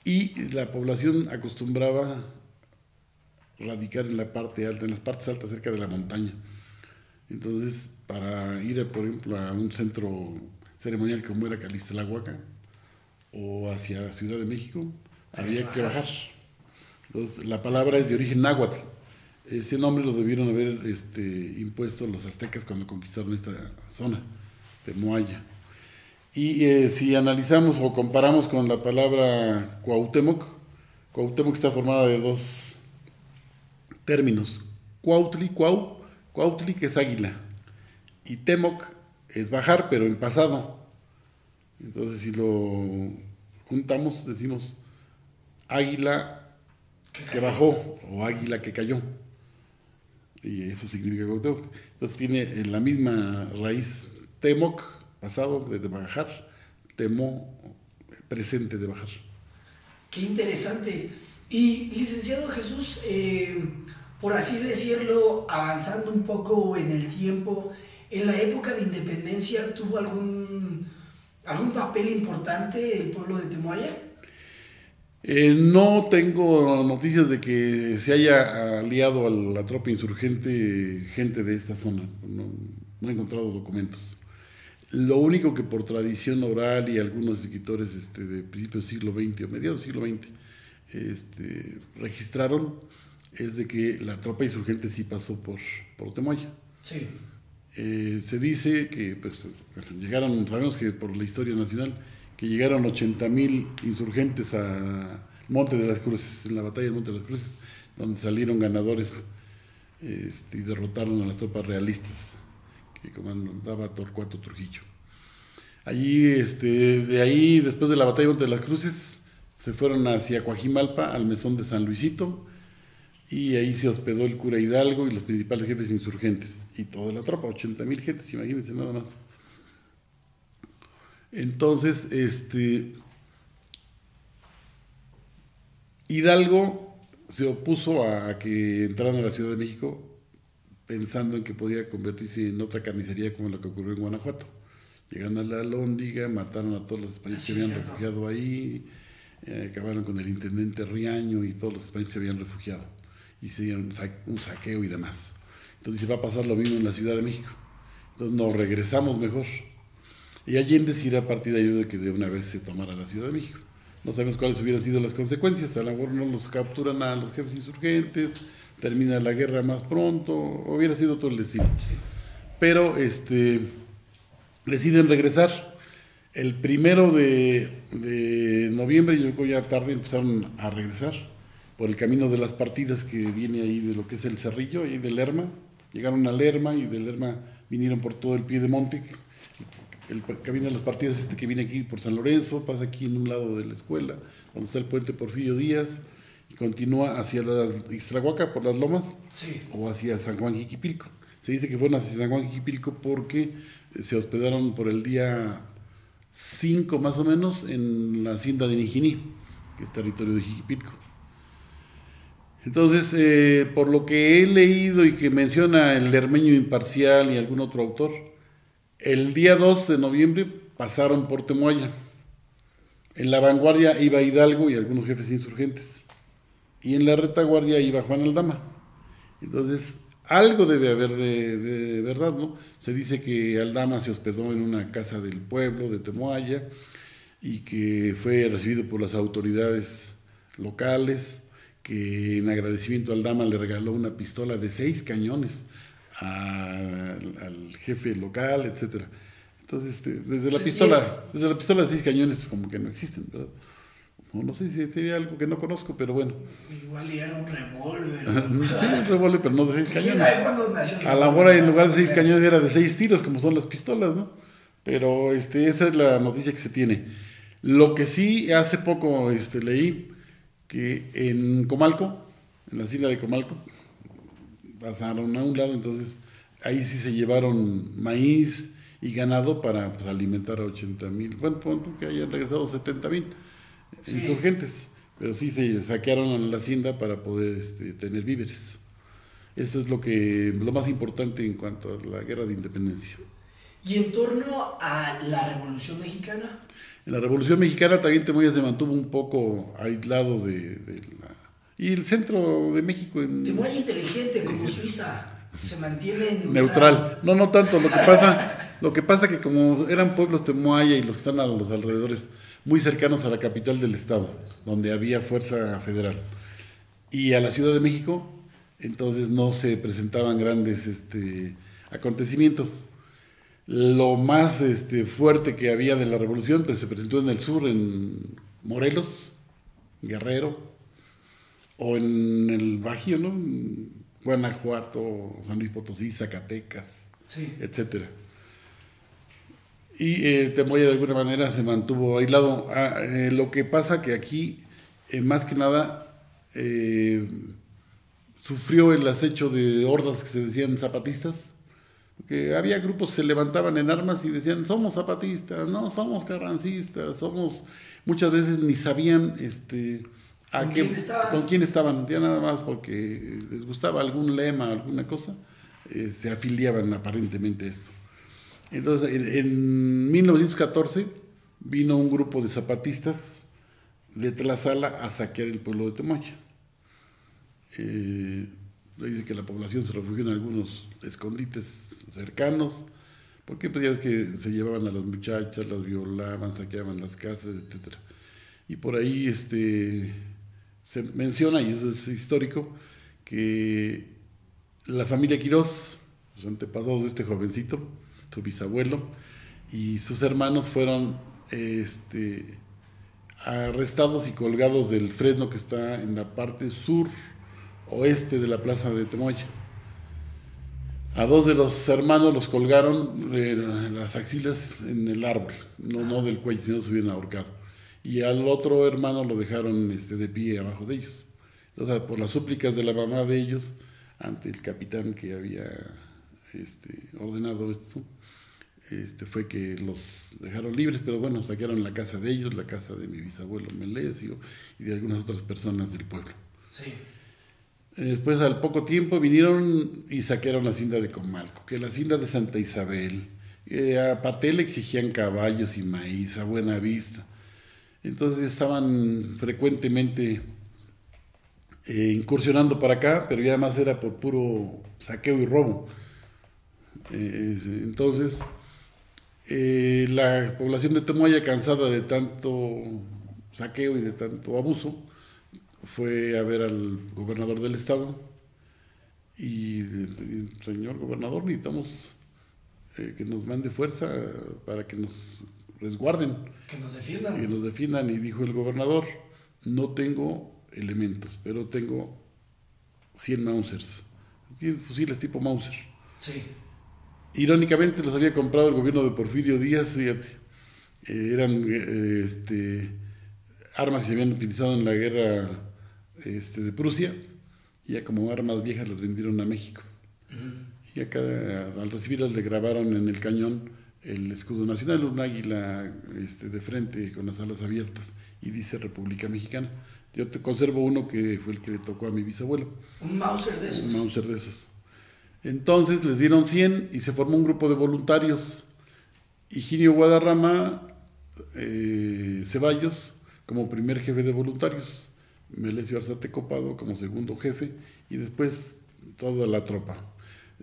y la población acostumbraba radicar en la parte alta, en las partes altas cerca de la montaña. Entonces, para ir, por ejemplo, a un centro ceremonial como era Calixtlahuaca o hacia Ciudad de México, había que bajar. Entonces, la palabra es de origen náhuatl. Ese nombre lo debieron haber impuesto los aztecas cuando conquistaron esta zona, Temoaya. Y si analizamos o comparamos con la palabra Cuauhtémoc, Cuauhtémoc está formada de 2 términos: Cuautli, que es águila, y Temoc es bajar, pero en pasado. Entonces, si lo juntamos, decimos águila que bajó o águila que cayó, y eso significa Cuauhtémoc. Entonces tiene la misma raíz: Temoc, pasado de bajar; Temo, presente de bajar. Qué interesante. Y licenciado Jesús, por así decirlo, avanzando un poco en el tiempo, ¿en la época de independencia tuvo algún papel importante el pueblo de Temoaya? No tengo noticias de que se haya aliado a la tropa insurgente gente de esta zona. No he encontrado documentos. Lo único que por tradición oral y algunos escritores de principios del siglo XX o mediados del siglo XX registraron es de que la tropa insurgente sí pasó por Temoaya. Sí. Se dice que pues, llegaron, sabemos que por la historia nacional, que llegaron 80,000 insurgentes a Monte de las Cruces, en la batalla del Monte de las Cruces, donde salieron ganadores y derrotaron a las tropas realistas que comandaba Torcuato Trujillo. Allí, de ahí, después de la batalla de Monte de las Cruces, se fueron hacia Coajimalpa, al mesón de San Luisito, y ahí se hospedó el cura Hidalgo y los principales jefes insurgentes, y toda la tropa, 80,000 gentes, imagínense nada más. Entonces, Hidalgo se opuso a que entraran a la Ciudad de México pensando en que podía convertirse en otra carnicería como lo que ocurrió en Guanajuato. Llegando a la Alhóndiga, mataron a todos los españoles que habían refugiado ahí, acabaron con el intendente Riaño y todos los españoles se habían refugiado. Y se dieron un saqueo y demás. Entonces va a pasar lo mismo en la Ciudad de México. Entonces nos regresamos mejor. Y Allende sí era partidario de que de una vez se tomara la Ciudad de México. No sabemos cuáles hubieran sido las consecuencias. A lo mejor no los capturan a los jefes insurgentes, termina la guerra más pronto, hubiera sido todo el destino. Pero deciden regresar. El 1 de noviembre, yo creo ya tarde, empezaron a regresar por el camino de las partidas que viene ahí de lo que es el Cerrillo, ahí de Lerma. Llegaron a Lerma y de Lerma vinieron por todo el Piedemonte. El camino de las partidas que viene aquí por San Lorenzo, pasa aquí en un lado de la escuela, donde está el puente Porfirio Díaz, y continúa hacia la Ixtlahuaca por las lomas, sí, o hacia San Juan Jiquipilco. Se dice que fueron hacia San Juan Jiquipilco porque se hospedaron por el día 5 más o menos en la hacienda de Nijiní, que es territorio de Jiquipilco. Entonces, por lo que he leído y que menciona el Lermeño Imparcial y algún otro autor, el día 2 de noviembre pasaron por Temoaya. En la vanguardia iba Hidalgo y algunos jefes insurgentes. Y en la retaguardia iba Juan Aldama. Entonces, algo debe haber de verdad, ¿no? Se dice que Aldama se hospedó en una casa del pueblo de Temoaya y que fue recibido por las autoridades locales, que en agradecimiento a Aldama le regaló una pistola de 6 cañones al jefe local, etcétera. Entonces, desde la pistola de 6 cañones, pues como que no existen, ¿verdad? No sé si sería algo que no conozco, pero bueno. Igual era un revólver. Sí, un revólver, pero no de 6 cañones. ¿Quién sabe cuándo nació el A lo mejor en lugar de 6 cañones era de 6 tiros, como son las pistolas, ¿no? Pero esa es la noticia que se tiene. Lo que sí hace poco leí que en Comalco, en la hacienda de Comalco, pasaron a un lado, entonces ahí sí se llevaron maíz y ganado para pues, alimentar a 80,000, bueno, pon tú que hayan regresado 70,000 insurgentes, pero sí se saquearon a la hacienda para poder tener víveres. Eso es lo más importante en cuanto a la guerra de independencia. ¿Y en torno a la Revolución Mexicana? En la Revolución Mexicana también Temoaya se mantuvo un poco aislado y el centro de México... Temoaya inteligente, como Suiza, se mantiene neutral. No tanto. Lo que pasa que como eran pueblos Temoaya y los que están a los alrededores, muy cercanos a la capital del estado, donde había fuerza federal, y a la Ciudad de México, entonces no se presentaban grandes acontecimientos. Lo más fuerte que había de la revolución pues se presentó en el sur, en Morelos, Guerrero, o en el Bajío, ¿no? Guanajuato, San Luis Potosí, Zacatecas, sí, etcétera. Y Temoaya de alguna manera se mantuvo aislado. Lo que pasa que aquí, más que nada, sufrió el acecho de hordas que se decían zapatistas, que había grupos que se levantaban en armas y decían, somos zapatistas, no, somos carrancistas, muchas veces ni sabían con quién estaban, ya nada más porque les gustaba algún lema, alguna cosa, se afiliaban aparentemente a esto. Entonces, en 1914 vino un grupo de zapatistas de Tlaxcala a saquear el pueblo de Temoaya. Dice que la población se refugió en algunos escondites cercanos, porque pues ya ves que se llevaban a las muchachas, las violaban, saqueaban las casas, etcétera. Y por ahí se menciona, y eso es histórico, que la familia Quirós, los antepasados de este jovencito, su bisabuelo, y sus hermanos fueron arrestados y colgados del fresno que está en la parte sur oeste de la plaza de Temoaya. A dos de los hermanos los colgaron en las axilas en el árbol, no del cuello, sino se hubieran ahorcado. Y al otro hermano lo dejaron de pie abajo de ellos. Entonces, por las súplicas de la mamá de ellos, ante el capitán que había ordenado esto, fue que los dejaron libres, pero bueno, saquearon la casa de ellos, la casa de mi bisabuelo Melesio y de algunas otras personas del pueblo. Sí. Después, al poco tiempo, vinieron y saquearon la hacienda de Comalco, que la hacienda de Santa Isabel. A Patel le exigían caballos y maíz, a Buenavista. Entonces estaban frecuentemente incursionando para acá, pero ya más era por puro saqueo y robo. Entonces, la población de Temoaya, cansada de tanto saqueo y de tanto abuso, fue a ver al gobernador del estado y señor gobernador, necesitamos que nos mande fuerza para que nos resguarden, que nos defiendan. Que nos defiendan. Y dijo el gobernador: no tengo elementos, pero tengo 100 Mausers, 100 fusiles tipo Mauser. Sí. Irónicamente los había comprado el gobierno de Porfirio Díaz, fíjate. Eran armas que se habían utilizado en la guerra de Prusia, y ya como armas viejas las vendieron a México. Y acá, al recibirlas, le grabaron en el cañón el escudo nacional, un águila de frente con las alas abiertas, y dice República Mexicana. Yo te conservo uno que fue el que le tocó a mi bisabuelo. ¿Un Mauser de esos? Un Mauser de esos. Entonces les dieron 100 y se formó un grupo de voluntarios. Higinio Guadarrama Ceballos como primer jefe de voluntarios, Melesio Arzate Copado como segundo jefe, y después toda la tropa.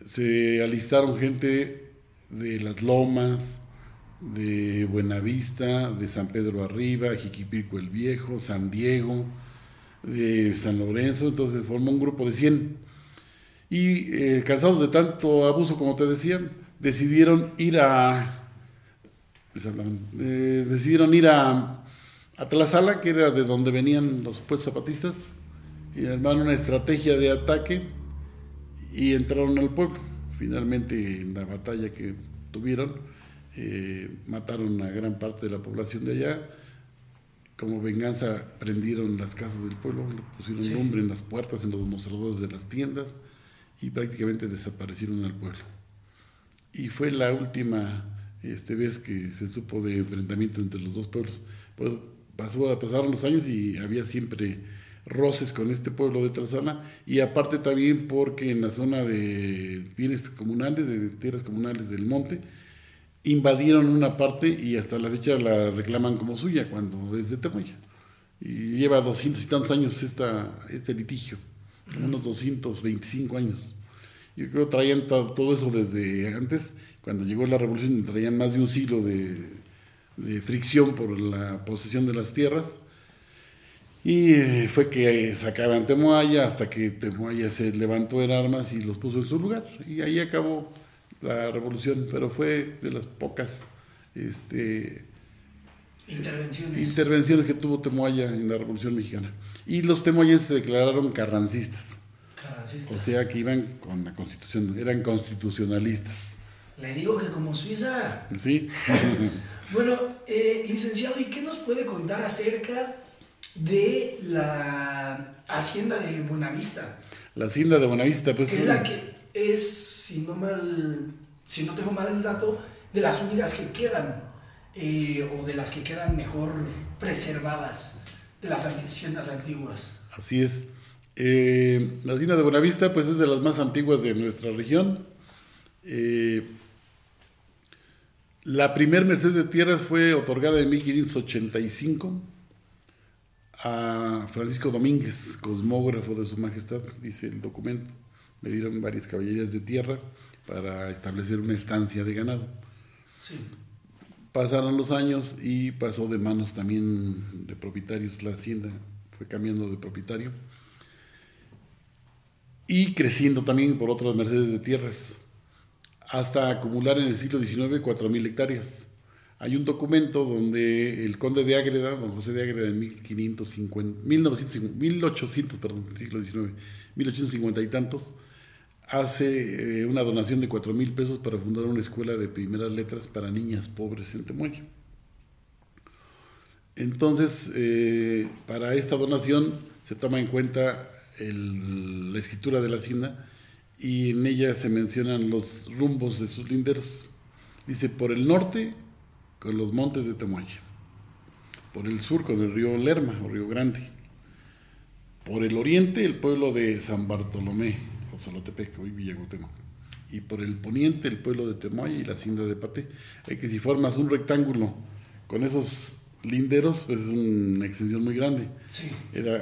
Se alistaron gente de Las Lomas, de Buenavista, de San Pedro Arriba, Jiquipilco el Viejo, San Diego, de San Lorenzo. Entonces formó un grupo de 100. Y cansados de tanto abuso, como te decía, decidieron ir a Tlaxcala, que era de donde venían los supuestos zapatistas, y armaron una estrategia de ataque y entraron al pueblo. Finalmente, en la batalla que tuvieron, mataron a gran parte de la población de allá. Como venganza, prendieron las casas del pueblo, pusieron lumbre en las puertas, en los mostradores de las tiendas, y prácticamente desaparecieron al pueblo. Y fue la última vez que se supo de enfrentamiento entre los dos pueblos. Pues pasaron los años y había siempre roces con este pueblo de Tlaxcala, y aparte también porque en la zona de bienes comunales, de tierras comunales del monte, invadieron una parte y hasta la fecha la reclaman como suya cuando es de Temoaya. Y lleva 200 y tantos años este litigio, unos 225 años. Yo creo que traían todo eso desde antes. Cuando llegó la revolución traían más de un siglo de fricción por la posesión de las tierras, y fue que sacaban Temoaya hasta que Temoaya se levantó en armas y los puso en su lugar, y ahí acabó la revolución. Pero fue de las pocas intervenciones que tuvo Temoaya en la Revolución Mexicana. Y los temoyenses se declararon carrancistas. O sea que iban con la Constitución, eran constitucionalistas. Le digo que como Suiza. Sí. Bueno, licenciado, ¿y qué nos puede contar acerca de la hacienda de Buenavista? La hacienda de Buenavista, pues. Es la que es, si no tengo mal el dato, de las únicas que quedan, o de las que quedan mejor preservadas de las haciendas antiguas. Así es. La hacienda de Buenavista, pues, es de las más antiguas de nuestra región. La primer merced de tierras fue otorgada en 1585 a Francisco Domínguez, cosmógrafo de Su Majestad, dice el documento. Le dieron varias caballerías de tierra para establecer una estancia de ganado. Sí. Pasaron los años y pasó de manos también de propietarios la hacienda, fue cambiando de propietario y creciendo también por otras mercedes de tierras, hasta acumular en el siglo XIX 4.000 hectáreas. Hay un documento donde el conde de Ágreda, don José de Ágreda, en 1850 siglo XIX, 1850 y tantos, hace una donación de 4.000 pesos para fundar una escuela de primeras letras para niñas pobres en Temoaya. Entonces, para esta donación se toma en cuenta la escritura de la hacienda y en ella se mencionan los rumbos de sus linderos. Dice, por el norte, con los montes de Temoaya; por el sur, con el río Lerma o Río Grande; por el oriente, el pueblo de San Bartolomé o Solotepec, hoy Villa Cuauhtémoc; y por el poniente, el pueblo de Temoaya y la hacienda de Paté. Hay que si formas un rectángulo con esos linderos, pues es una extensión muy grande. Sí.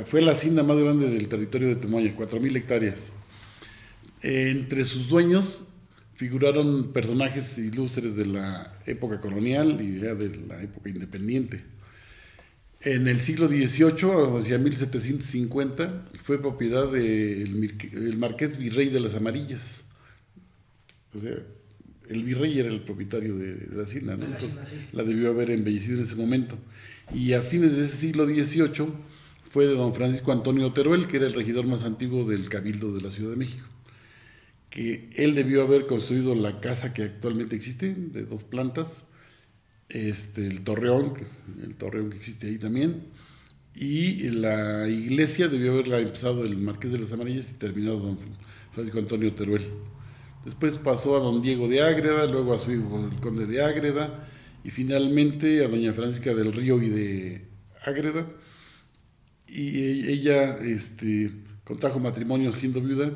Fue la hacienda más grande del territorio de Temoaya, 4.000 hectáreas. Entre sus dueños figuraron personajes ilustres de la época colonial y ya de la época independiente. En el siglo XVIII, hacia 1750, fue propiedad del marqués virrey de las Amarillas. O sea, el virrey era el propietario de la hacienda, ¿no? Entonces, la debió haber embellecido en ese momento. Y a fines de ese siglo XVIII fue de don Francisco Antonio Teruel, que era el regidor más antiguo del Cabildo de la Ciudad de México, que él debió haber construido la casa que actualmente existe, de 2 plantas, el torreón que existe ahí también, y la iglesia debió haberla empezado el marqués de las Amarillas y terminado don Francisco Antonio Teruel. Después pasó a don Diego de Ágreda, luego a su hijo el conde de Ágreda, y finalmente a doña Francisca del Río y de Ágreda, y ella contrajo matrimonio siendo viuda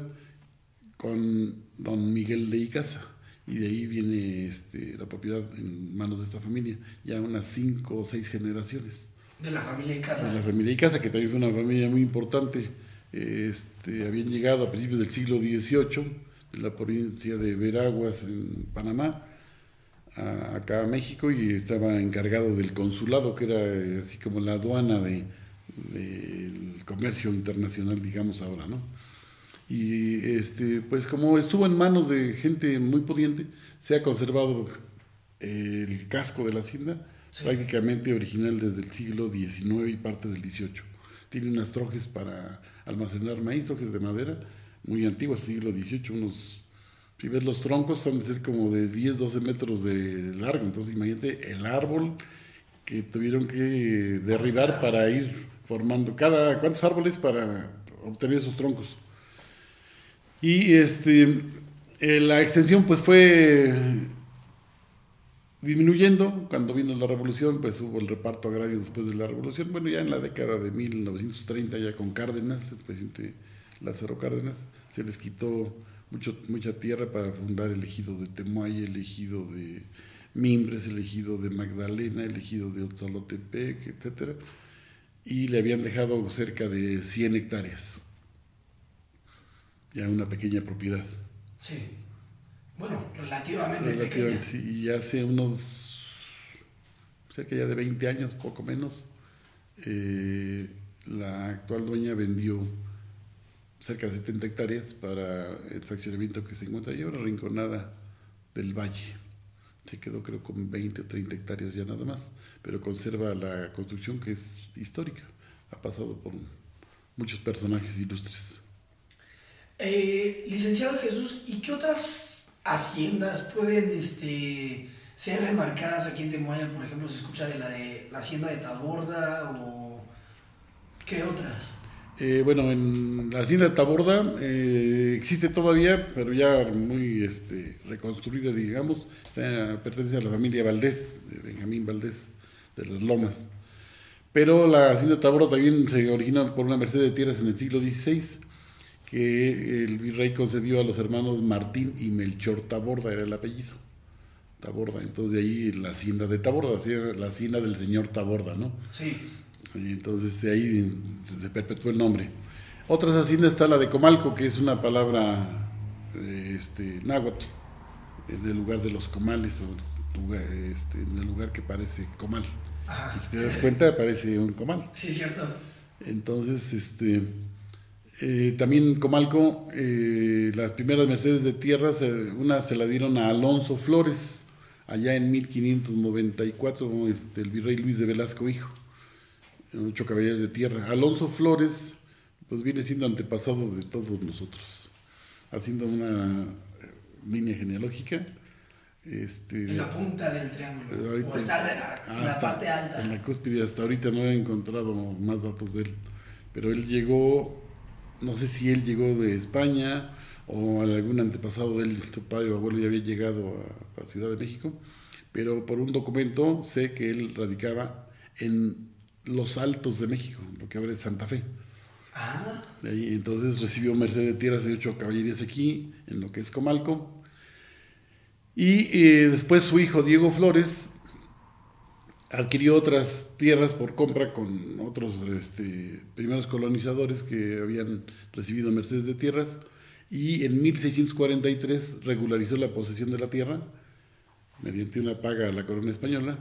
con don Miguel de Icaza, y de ahí viene la propiedad en manos de esta familia, ya unas 5 o 6 generaciones. De la familia Icaza. De la familia Icaza, que también fue una familia muy importante. Habían llegado a principios del siglo XVIII, de la provincia de Veraguas, en Panamá, acá a México, y estaba encargado del consulado, que era así como la aduana del comercio internacional, digamos ahora, ¿no? Y pues como estuvo en manos de gente muy pudiente, se ha conservado el casco de la hacienda, sí, prácticamente original desde el siglo XIX y parte del XVIII. Tiene unas trojes para almacenar maíz, trojes de madera, muy antiguas, siglo XVIII, si ves los troncos, han de ser como de 10, 12 metros de largo. Entonces imagínate el árbol que tuvieron que derribar para ir formando, ¿cuántos árboles para obtener esos troncos? Y la extensión pues fue disminuyendo. Cuando vino la revolución, pues hubo el reparto agrario después de la revolución. Bueno, ya en la década de 1930, ya con Cárdenas, el presidente Lázaro Cárdenas, se les quitó mucha tierra para fundar el ejido de Temoaya, el ejido de Mimbres, el ejido de Magdalena, el ejido de Otzalotepec, etcétera, y le habían dejado cerca de 100 hectáreas. Ya una pequeña propiedad. Sí. Bueno, relativamente pequeña. Sí, y hace unos cerca ya de 20 años, poco menos, la actual dueña vendió cerca de 70 hectáreas para el fraccionamiento que se encuentra ahí ahora, Rinconada del Valle. Se quedó creo con 20 o 30 hectáreas ya nada más, pero conserva la construcción que es histórica. Ha pasado por muchos personajes ilustres. Licenciado Jesús, ¿y qué otras haciendas pueden ser remarcadas aquí en Temoaya? Por ejemplo, se escucha de la hacienda de Taborda, o ¿qué otras? Bueno, en la hacienda de Taborda existe todavía, pero ya muy reconstruida, digamos. Pertenece a la familia Valdés, de Benjamín Valdés, de las Lomas. Pero la hacienda de Taborda también se originó por una merced de tierras en el siglo XVI, que el virrey concedió a los hermanos Martín y Melchor Taborda, era el apellido, Taborda. Entonces de ahí la hacienda de Taborda, la hacienda del señor Taborda, ¿no? Sí. Y entonces de ahí se perpetuó el nombre. Otras haciendas está la de Comalco, que es una palabra náhuatl, en el lugar de los comales, o en el lugar que parece comal. Ajá. Y si te das cuenta, parece un comal. Sí, cierto. Entonces, también Comalco, las primeras mercedes de tierras, una se la dieron a Alonso Flores, allá en 1594, el virrey Luis de Velasco, hijo, 8 caballerías de tierra. Alonso Flores, pues viene siendo antepasado de todos nosotros, haciendo una línea genealógica. En la punta del triángulo. Ahorita, o está en la parte alta. En la cúspide, hasta ahorita no he encontrado más datos de él. Pero él llegó, no sé si él llegó de España o algún antepasado de él, su padre o abuelo ya había llegado a Ciudad de México, pero por un documento sé que él radicaba en los Altos de México, lo que ahora es Santa Fe. Ah. Ahí, entonces recibió merced de tierras de 8 caballerías aquí, en lo que es Comalco. Y después su hijo Diego Flores adquirió otras tierras por compra con otros primeros colonizadores que habían recibido mercedes de tierras, y en 1643 regularizó la posesión de la tierra mediante una paga a la corona española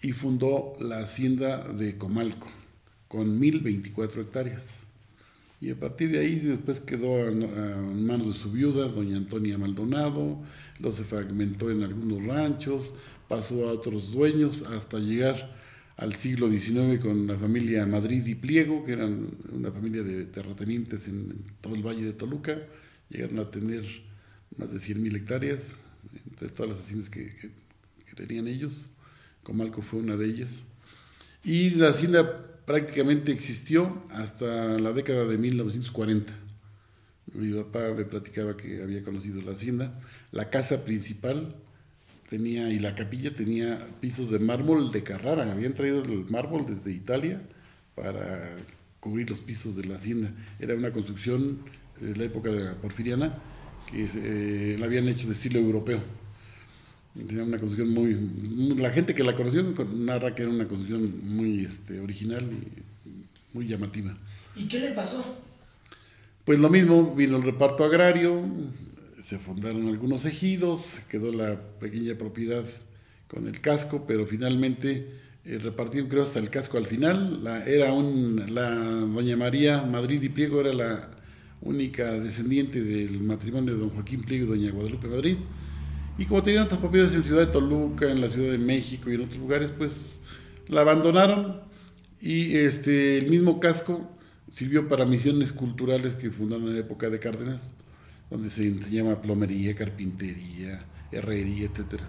y fundó la hacienda de Comalco con 1024 hectáreas. Y a partir de ahí después quedó en manos de su viuda, doña Antonia Maldonado, luego se fragmentó en algunos ranchos, pasó a otros dueños hasta llegar al siglo XIX con la familia Madrid y Pliego, que eran una familia de terratenientes en todo el valle de Toluca. Llegaron a tener más de 100,000 hectáreas, entre todas las haciendas que tenían ellos. Comalco fue una de ellas. Y la hacienda prácticamente existió hasta la década de 1940. Mi papá me platicaba que había conocido la hacienda. La casa principal tenía, y la capilla tenía pisos de mármol de Carrara. Habían traído el mármol desde Italia para cubrir los pisos de la hacienda. Era una construcción de la época de la porfiriana que la habían hecho de estilo europeo. Tenía una construcción la gente que la conoció narra que era una construcción muy original y muy llamativa. ¿Y qué le pasó? Pues lo mismo, vino el reparto agrario, se fundaron algunos ejidos, se quedó la pequeña propiedad con el casco, pero finalmente repartieron, creo, hasta el casco al final. La doña María Madrid y Pliego era la única descendiente del matrimonio de don Joaquín Pliego y doña Guadalupe Madrid. Y como tenían otras propiedades en Ciudad de Toluca, en la Ciudad de México y en otros lugares, pues la abandonaron, y el mismo casco sirvió para misiones culturales que fundaron en la época de Cárdenas, donde se enseñaba plomería, carpintería, herrería, etc.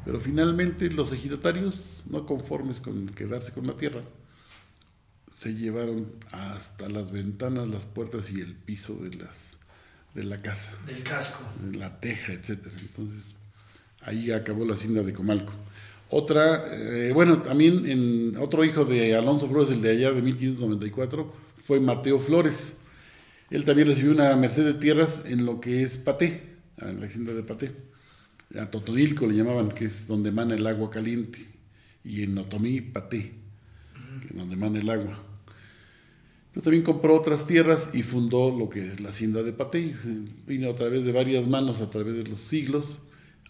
Pero finalmente los ejidatarios, no conformes con quedarse con la tierra, se llevaron hasta las ventanas, las puertas y el piso de la casa. Del casco. La teja, etc. Entonces, ahí acabó la hacienda de Comalco. Otra, también otro hijo de Alonso Flores, el de allá de 1594, fue Mateo Flores. Él también recibió una merced de tierras en lo que es Paté, en la hacienda de Paté. A Totodilco le llamaban, que es donde emana el agua caliente, y en Otomí, Paté, que es donde emana el agua. Entonces también compró otras tierras y fundó lo que es la hacienda de Paté. Vino a través de varias manos, a través de los siglos,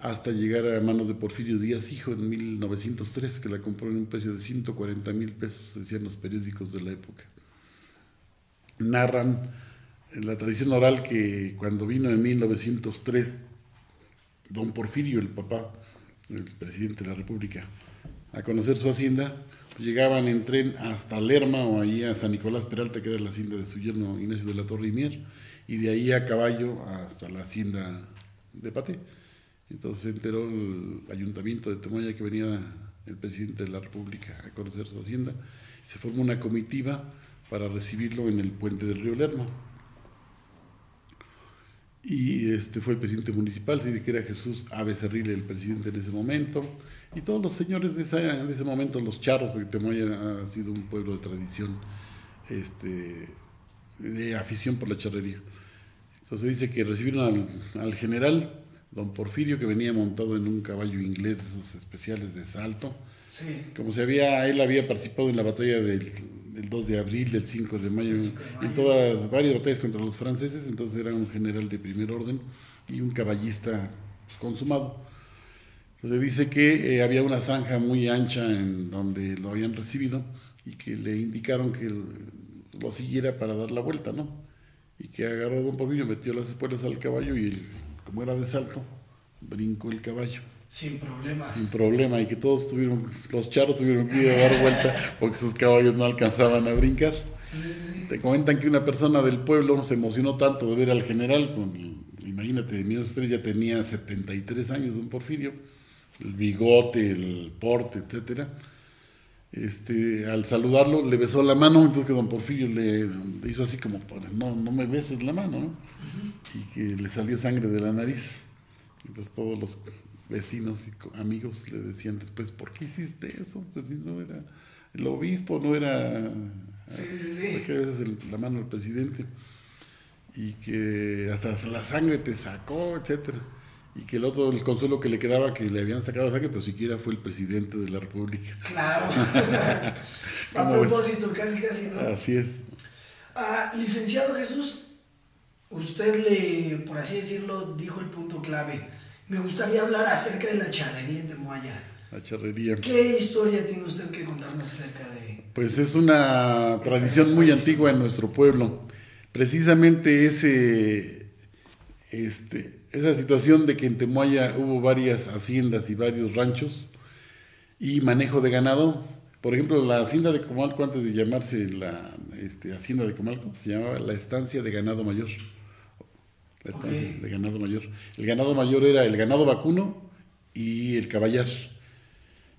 hasta llegar a manos de Porfirio Díaz Hijo en 1903, que la compró en un precio de 140,000 pesos, decían los periódicos de la época. Narran en la tradición oral que cuando vino en 1903 don Porfirio, el papá, el presidente de la República, a conocer su hacienda, pues llegaban en tren hasta Lerma o ahí a San Nicolás Peralta, que era la hacienda de su yerno Ignacio de la Torre y Mier, y de ahí a caballo hasta la hacienda de Paté. Entonces se enteró el ayuntamiento de Temoya que venía el presidente de la República a conocer su hacienda, y se formó una comitiva para recibirlo en el puente del río Lerma. Y fue el presidente municipal, sí, que era Jesús Ave Cerrile, el presidente en ese momento, y todos los señores de ese momento, los charros, porque Temoya ha sido un pueblo de tradición, de afición por la charrería. Entonces dice que recibieron al general don Porfirio, que venía montado en un caballo inglés de esos especiales de salto. Sí. Como él había participado en la batalla del 2 de abril, del 5 de mayo, El 5 de mayo. en varias batallas contra los franceses, entonces era un general de primer orden y un caballista consumado. Entonces dice que había una zanja muy ancha en donde lo habían recibido y que le indicaron que lo siguiera para dar la vuelta, ¿no? Y que agarró a don Porfirio, metió las espuelas al caballo y él, como era de salto, brincó el caballo. Sin problemas. Sin problema, y que los charros tuvieron que ir a dar vuelta porque sus caballos no alcanzaban a brincar. Sí. Te comentan que una persona del pueblo se emocionó tanto de ver al general, imagínate, en 1903 ya tenía 73 años don Porfirio, el bigote, el porte, etcétera. Al saludarlo le besó la mano, entonces que don Porfirio le hizo así como, no me beses la mano, ¿no? Uh-huh. Y que le salió sangre de la nariz. Entonces todos los vecinos y amigos le decían después, ¿por qué hiciste eso? Pues si no era el obispo, no era... Sí. Porque a veces la mano del presidente. Y que hasta la sangre te sacó, etcétera. Y que el consuelo que le quedaba, que le habían sacado sangre, pero siquiera fue el presidente de la República. Claro. A propósito, casi, ¿no? Así es. Licenciado Jesús, usted por así decirlo, dijo el punto clave. Me gustaría hablar acerca de la charrería en Temoaya. La charrería. ¿Qué historia tiene usted que contarnos acerca de...? Pues es una tradición muy antigua en nuestro pueblo. Precisamente esa situación de que en Temoaya hubo varias haciendas y varios ranchos y manejo de ganado. Por ejemplo, la hacienda de Comalco, antes de llamarse la hacienda de Comalco, se llamaba la estancia de ganado mayor. La estancia de ganado mayor. El ganado mayor era el ganado vacuno y el caballar.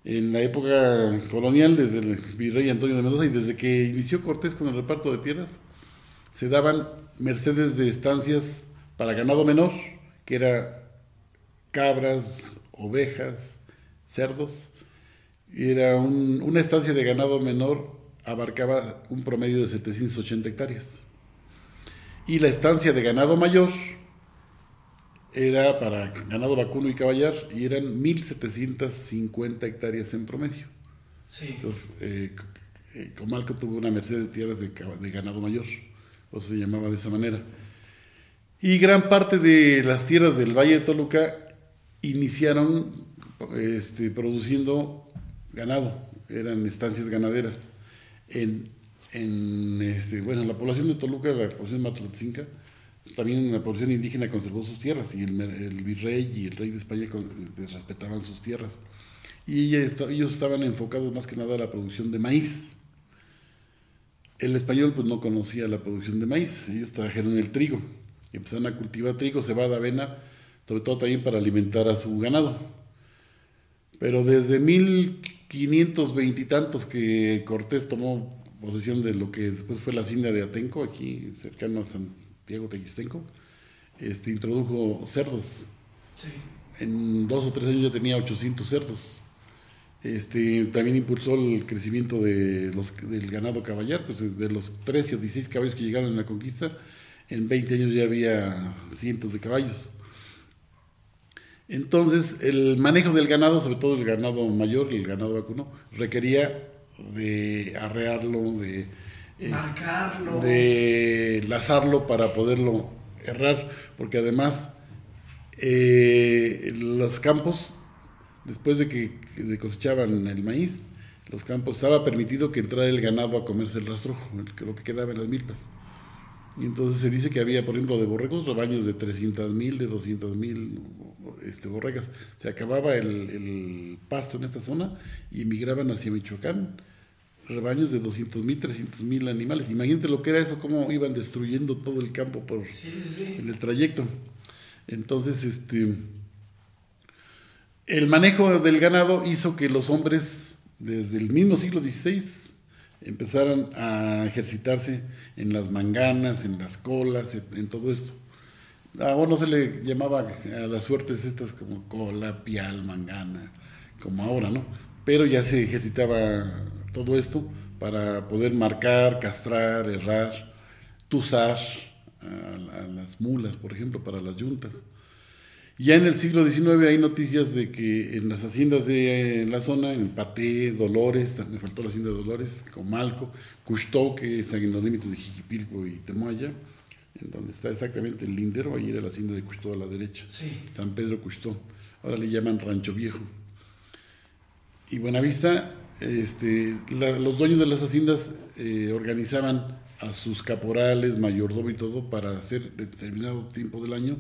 En la época colonial, desde el virrey Antonio de Mendoza y desde que inició Cortés con el reparto de tierras, se daban mercedes de estancias para ganado menor, que era cabras, ovejas, cerdos. Y era una estancia de ganado menor, abarcaba un promedio de 780 hectáreas. Y la estancia de ganado mayor era para ganado vacuno y caballar, y eran 1.750 hectáreas en promedio. Sí. Entonces, Comalco tuvo una merced de tierras de ganado mayor, o se llamaba de esa manera. Y gran parte de las tierras del Valle de Toluca iniciaron produciendo ganado, eran estancias ganaderas. La población de Toluca, la población matlatzinca, también la población indígena conservó sus tierras, y el virrey y el rey de España respetaban sus tierras. Y ellos estaban enfocados más que nada a la producción de maíz. El español pues no conocía la producción de maíz, ellos trajeron el trigo, y empezaron a cultivar trigo, cebada, avena, sobre todo también para alimentar a su ganado. Pero desde 1520 y tantos que Cortés tomó posesión de lo que después fue la hacienda de Atenco, aquí cercano a Santiago Tequistenco, introdujo cerdos. Sí. En 2 o 3 años ya tenía 800 cerdos. También impulsó el crecimiento del ganado caballar, pues de los 13 o 16 caballos que llegaron en la conquista, en 20 años ya había cientos de caballos. Entonces, el manejo del ganado, sobre todo el ganado mayor, el ganado vacuno, requería de arrearlo, de marcarlo, de lazarlo para poderlo herrar, porque además los campos, después de que cosechaban el maíz, los campos, estaba permitido que entrara el ganado a comerse el rastrojo, lo que quedaba en las milpas. Y entonces se dice que había, por ejemplo, de borregos, rebaños de 300,000, de 200,000 borregas. Se acababa el pasto en esta zona y emigraban hacia Michoacán rebaños de 200,000, 300,000 animales. Imagínate lo que era eso, cómo iban destruyendo todo el campo en el trayecto. Entonces, el manejo del ganado hizo que los hombres, desde el mismo siglo XVI, empezaran a ejercitarse en las manganas, en las colas, en todo esto. Ahora no se le llamaba a las suertes estas como cola, pial, mangana, como ahora, ¿no? Pero ya se ejercitaba todo esto para poder marcar, castrar, herrar, tuzar a las mulas, por ejemplo, para las yuntas. Ya en el siglo XIX hay noticias de que en las haciendas de la zona, en Paté, Dolores, me faltó la hacienda de Dolores, Comalco, Cousteau, que está en los límites de Jiquipilco y Temoaya, en donde está exactamente el lindero, ahí era la hacienda de Cousteau a la derecha, Sí. San Pedro Cousteau, ahora le llaman Rancho Viejo. Y Buenavista, los dueños de las haciendas organizaban a sus caporales, mayordomo y todo para hacer determinado tiempo del año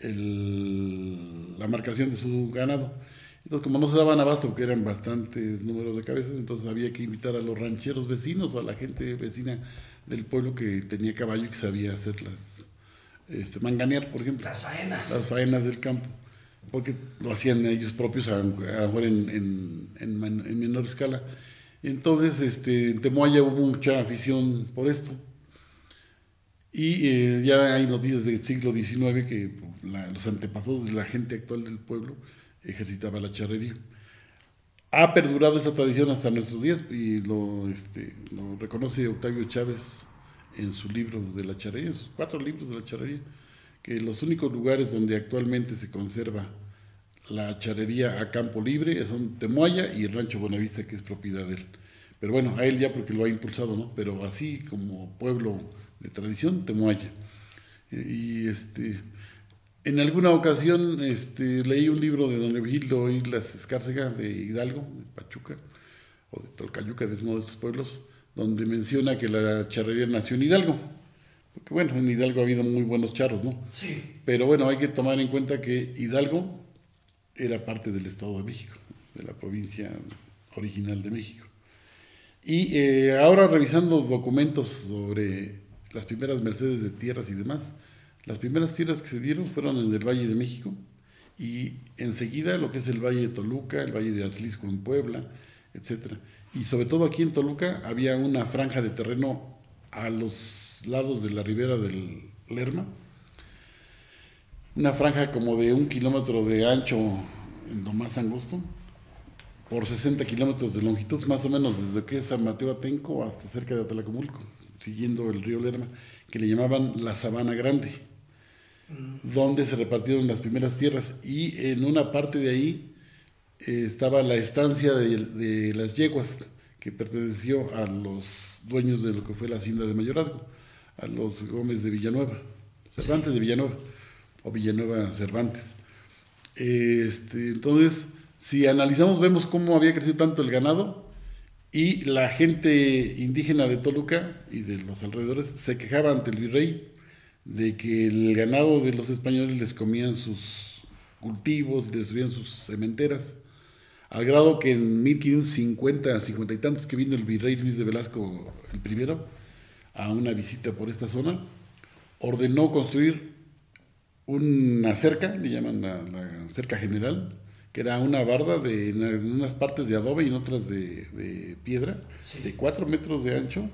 la marcación de su ganado. Entonces, como no se daban abasto, porque eran bastantes números de cabezas, entonces había que invitar a los rancheros vecinos o a la gente vecina del pueblo que tenía caballo y que sabía hacer manganear, por ejemplo. Las faenas. Las faenas del campo, porque lo hacían ellos propios, a lo mejor en menor escala. Entonces, en Temoaya hubo mucha afición por esto. Y ya hay noticias del siglo XIX que los antepasados de la gente actual del pueblo ejercitaba la charrería. Ha perdurado esa tradición hasta nuestros días y lo reconoce Octavio Chávez en su libro de la charrería, en sus 4 libros de la charrería, que los únicos lugares donde actualmente se conserva la charrería a campo libre son Temoaya y el Rancho Buenavista, que es propiedad de él. Pero bueno, a él ya porque lo ha impulsado, ¿no? Pero así como pueblo de tradición, Temoaya. En alguna ocasión leí un libro de don Eugilio Islas Escárcega de Hidalgo, de Pachuca, o de Tolcayuca, de uno de estos pueblos, donde menciona que la charrería nació en Hidalgo. Porque bueno, en Hidalgo ha habido muy buenos charros, ¿no? Sí. Pero bueno, hay que tomar en cuenta que Hidalgo era parte del Estado de México, de la provincia original de México. Y ahora revisando documentos sobre las primeras mercedes de tierras y demás, las primeras tierras que se dieron fueron en el Valle de México y enseguida lo que es el Valle de Toluca, el Valle de Atlisco en Puebla, etcétera. Y sobre todo aquí en Toluca había una franja de terreno a los lados de la ribera del Lerma, una franja como de 1 kilómetro de ancho en lo más angosto, por 60 kilómetros de longitud, más o menos desde que es San Mateo Atenco hasta cerca de Atlacomulco, siguiendo el río Lerma, que le llamaban la Sabana Grande, donde se repartieron las primeras tierras. Y en una parte de ahí estaba la estancia de las yeguas, que perteneció a los dueños de lo que fue la hacienda de Mayorazgo, a los Gómez de Villanueva, Cervantes de Villanueva, o Villanueva Cervantes. Entonces, si analizamos, vemos cómo había crecido tanto el ganado y la gente indígena de Toluca y de los alrededores se quejaba ante el virrey de que el ganado de los españoles les comían sus cultivos, les destruían sus cementeras, al grado que en 1550, 50 y tantos, que vino el virrey Luis de Velasco el primero a una visita por esta zona, ordenó construir una cerca, le llaman la cerca general, que era una barda en unas partes de adobe y en otras de piedra, Sí. de 4 metros de ancho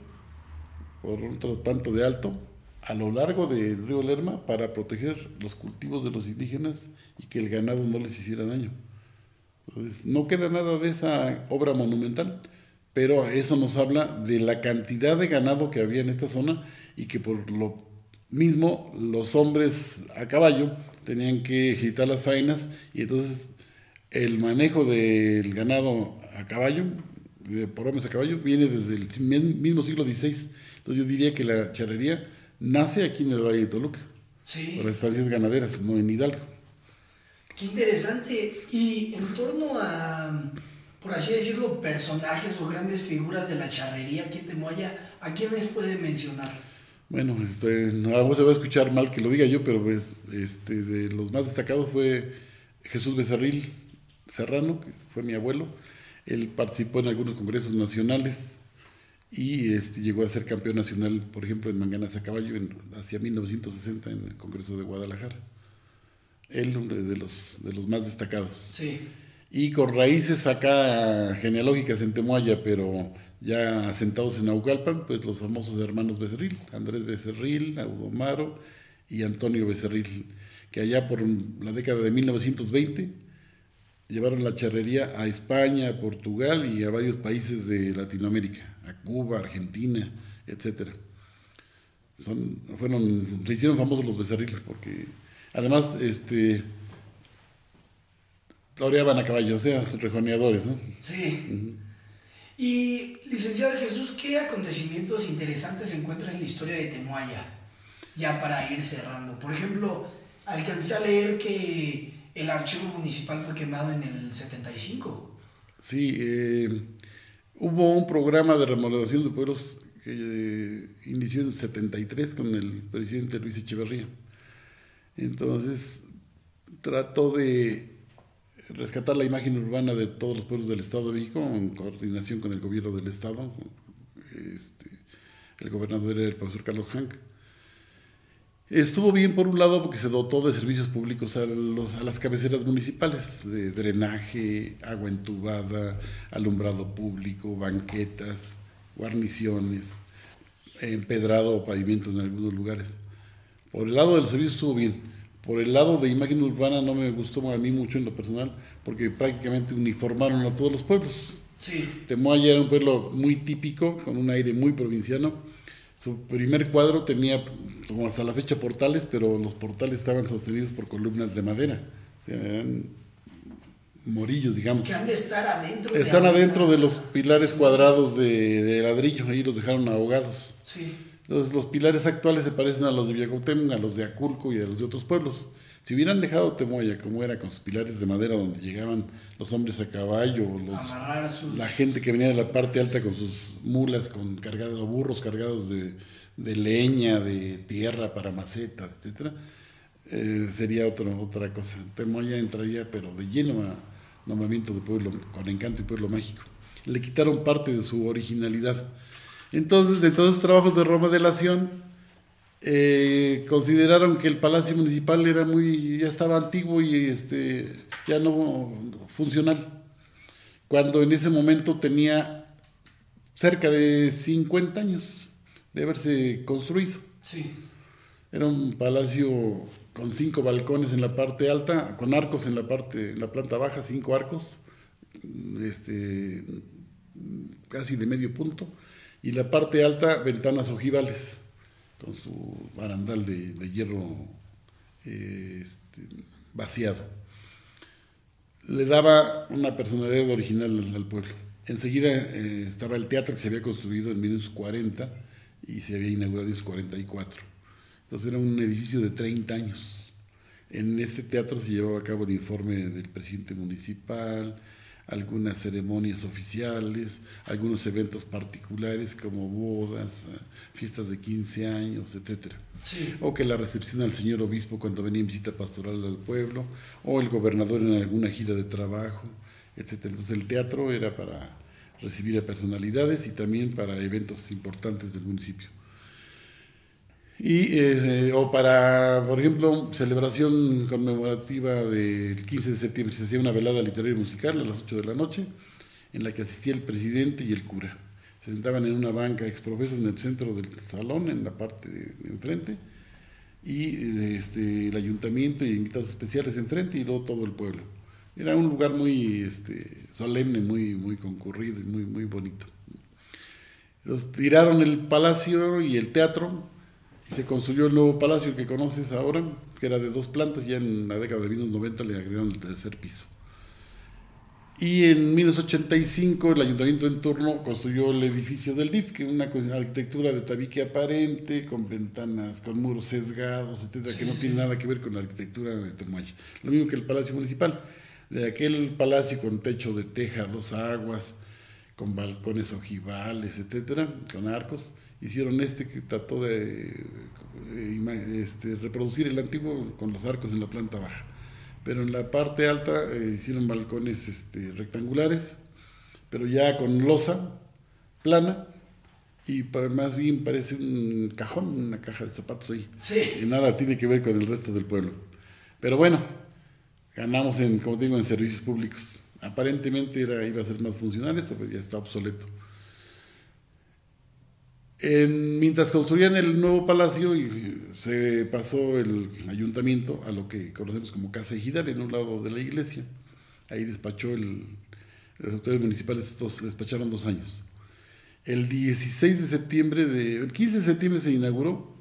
por otro tanto de alto, a lo largo del río Lerma, para proteger los cultivos de los indígenas y que el ganado no les hiciera daño. Entonces, no queda nada de esa obra monumental, pero eso nos habla de la cantidad de ganado que había en esta zona y que por lo mismo los hombres a caballo tenían que ejercitar las faenas y entonces el manejo del ganado a caballo, por hombres a caballo, viene desde el mismo siglo XVI. Entonces yo diría que la charrería nace aquí en el Valle de Toluca, Sí. por las estancias ganaderas, no en Hidalgo. Qué interesante. Y en torno a, por así decirlo, personajes o grandes figuras de la charrería aquí en Temoaya, ¿a quiénes puede mencionar? Bueno, a vos se va a escuchar mal que lo diga yo, pero pues, de los más destacados fue Jesús Becerril Serrano, que fue mi abuelo. Él participó en algunos congresos nacionales y llegó a ser campeón nacional, por ejemplo, en manganas a caballo hacia 1960 en el Congreso de Guadalajara. Él, hombre, de los más destacados. Sí. Y con raíces acá genealógicas en Temoaya, pero ya asentados en Naucalpan, pues los famosos hermanos Becerril, Andrés Becerril, Audomaro y Antonio Becerril, que allá por la década de 1920 llevaron la charrería a España, a Portugal y a varios países de Latinoamérica, a Cuba, Argentina, etcétera. Se hicieron famosos los Becerril porque además toreaban a caballo, o sea, rejoneadores, ¿no? Sí. Ujú. Y, licenciado Jesús, ¿qué acontecimientos interesantes se encuentran en la historia de Temuaya? Ya para ir cerrando. Por ejemplo, alcancé a leer que el archivo municipal fue quemado en el 75. Sí, hubo un programa de remodelación de pueblos que inició en el 73 con el presidente Luis Echeverría. Entonces trató de rescatar la imagen urbana de todos los pueblos del Estado de México en coordinación con el gobierno del Estado. El gobernador era el profesor Carlos Hank. Estuvo bien por un lado porque se dotó de servicios públicos a las cabeceras municipales, de drenaje, agua entubada, alumbrado público, banquetas, guarniciones, empedrado o pavimento en algunos lugares. Por el lado de los servicios estuvo bien. Por el lado de imagen urbana no me gustó a mí mucho en lo personal porque prácticamente uniformaron a todos los pueblos. Sí. Temoaya era un pueblo muy típico, con un aire muy provinciano. Su primer cuadro tenía, como hasta la fecha, portales, pero los portales estaban sostenidos por columnas de madera. O sea, eran morillos, digamos. Que han de estar adentro. Están adentro de los pilares Sí. cuadrados de ladrillo, ahí los dejaron ahogados. Sí. Entonces, los pilares actuales se parecen a los de Villacuauhtémoc, a los de Aculco y a los de otros pueblos. Si hubieran dejado Temoaya como era, con sus pilares de madera, donde llegaban los hombres a caballo, Amarrar sus... la gente que venía de la parte alta con sus mulas, o burros cargados de leña, de tierra para macetas, etcétera, sería otra cosa. Temoaya entraría, pero de lleno a nombramiento de pueblo, con encanto y pueblo mágico. Le quitaron parte de su originalidad. Entonces, de todos esos trabajos de remodelación, consideraron que el Palacio Municipal ya estaba antiguo y ya no funcional, cuando en ese momento tenía cerca de 50 años de haberse construido. Sí. Era un palacio con 5 balcones en la parte alta, con arcos en la planta baja, 5 arcos, casi de medio punto, y la parte alta, ventanas ojivales, con su barandal de hierro vaciado. Le daba una personalidad original al pueblo. Enseguida estaba el teatro que se había construido en 1940 y se había inaugurado en 1944. Entonces era un edificio de 30 años. En este teatro se llevaba a cabo el informe del presidente municipal, algunas ceremonias oficiales, algunos eventos particulares como bodas, fiestas de 15 años, etcétera. Sí. O que la recepción al señor obispo cuando venía en visita pastoral al pueblo, o el gobernador en alguna gira de trabajo, etcétera. Entonces el teatro era para recibir a personalidades y también para eventos importantes del municipio. O para, por ejemplo, celebración conmemorativa del 15 de septiembre, se hacía una velada literaria y musical a las 8 de la noche, en la que asistía el presidente y el cura. Se sentaban en una banca exprofeso en el centro del salón, en la parte de enfrente, y el ayuntamiento y invitados especiales enfrente, y luego todo el pueblo. Era un lugar muy solemne, muy concurrido y muy bonito. Entonces, tiraron el palacio y el teatro, y se construyó el nuevo palacio que conoces ahora, que era de 2 plantas, ya en la década de 1990 le agregaron el tercer piso. Y en 1985 el ayuntamiento en turno construyó el edificio del DIF, que es una arquitectura de tabique aparente, con ventanas, con muros sesgados, etcétera, que no tiene nada que ver con la arquitectura de Temuaya. Lo mismo que el Palacio Municipal. De aquel palacio con techo de teja, 2 aguas, con balcones ojivales, etcétera, con arcos, hicieron que trató de reproducir el antiguo con los arcos en la planta baja. Pero en la parte alta hicieron balcones rectangulares, pero ya con losa plana, y más bien parece un cajón, una caja de zapatos ahí. Sí. Y nada tiene que ver con el resto del pueblo. Pero bueno, ganamos como digo, en servicios públicos. Aparentemente iba a ser más funcional, esto ya está obsoleto. Mientras construían el nuevo palacio, se pasó el ayuntamiento a lo que conocemos como Casa Ejidal, en un lado de la iglesia. Ahí despachó los autoridades municipales, despacharon 2 años. El 15 de septiembre se inauguró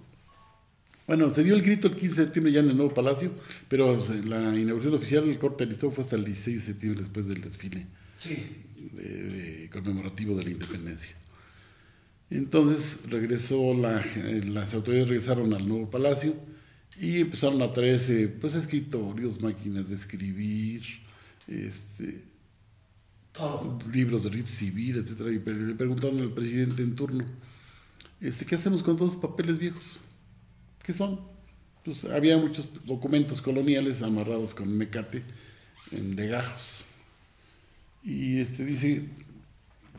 Bueno, se dio el grito el 15 de septiembre ya en el nuevo Palacio, pero la inauguración oficial, el corte de listón fue hasta el 16 de septiembre después del desfile Sí. conmemorativo de la independencia. Entonces las autoridades regresaron al nuevo Palacio y empezaron a traerse pues escritorios, máquinas de escribir, Todo. libros de rito civil, etcétera, y le preguntaron al presidente en turno, ¿qué hacemos con todos los papeles viejos? ¿Qué son? Pues había muchos documentos coloniales amarrados con mecate en legajos. Y dice,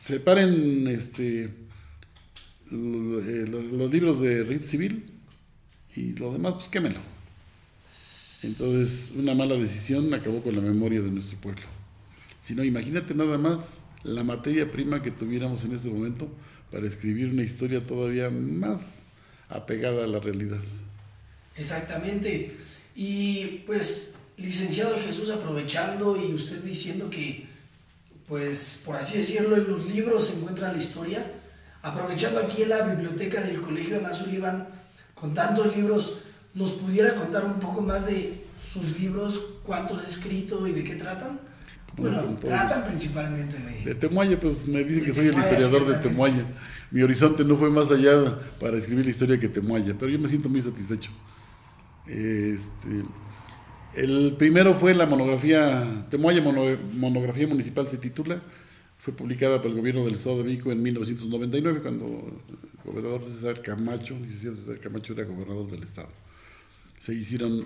separen los libros de rito civil y lo demás, pues quémelo. Entonces, una mala decisión acabó con la memoria de nuestro pueblo. Si no, imagínate nada más la materia prima que tuviéramos en este momento para escribir una historia todavía más apegada a la realidad. Exactamente. Y pues, licenciado Jesús, aprovechando y usted diciendo que, pues, por así decirlo, en los libros se encuentra la historia, aprovechando aquí en la biblioteca del Colegio Ana Sullivan, con tantos libros, ¿nos pudiera contar un poco más de sus libros, cuántos ha escrito y de qué tratan? Bueno, tratan principalmente de Temuaya, pues me dicen que soy el Temuaya, historiador de Temuaya. Mi horizonte no fue más allá para escribir la historia que Temuaya, pero yo me siento muy satisfecho. El primero fue la monografía, Temuaya Monografía Municipal se titula, fue publicada por el gobierno del Estado de México en 1999, cuando el gobernador César Camacho, licenciado César Camacho, era gobernador del Estado. Se hicieron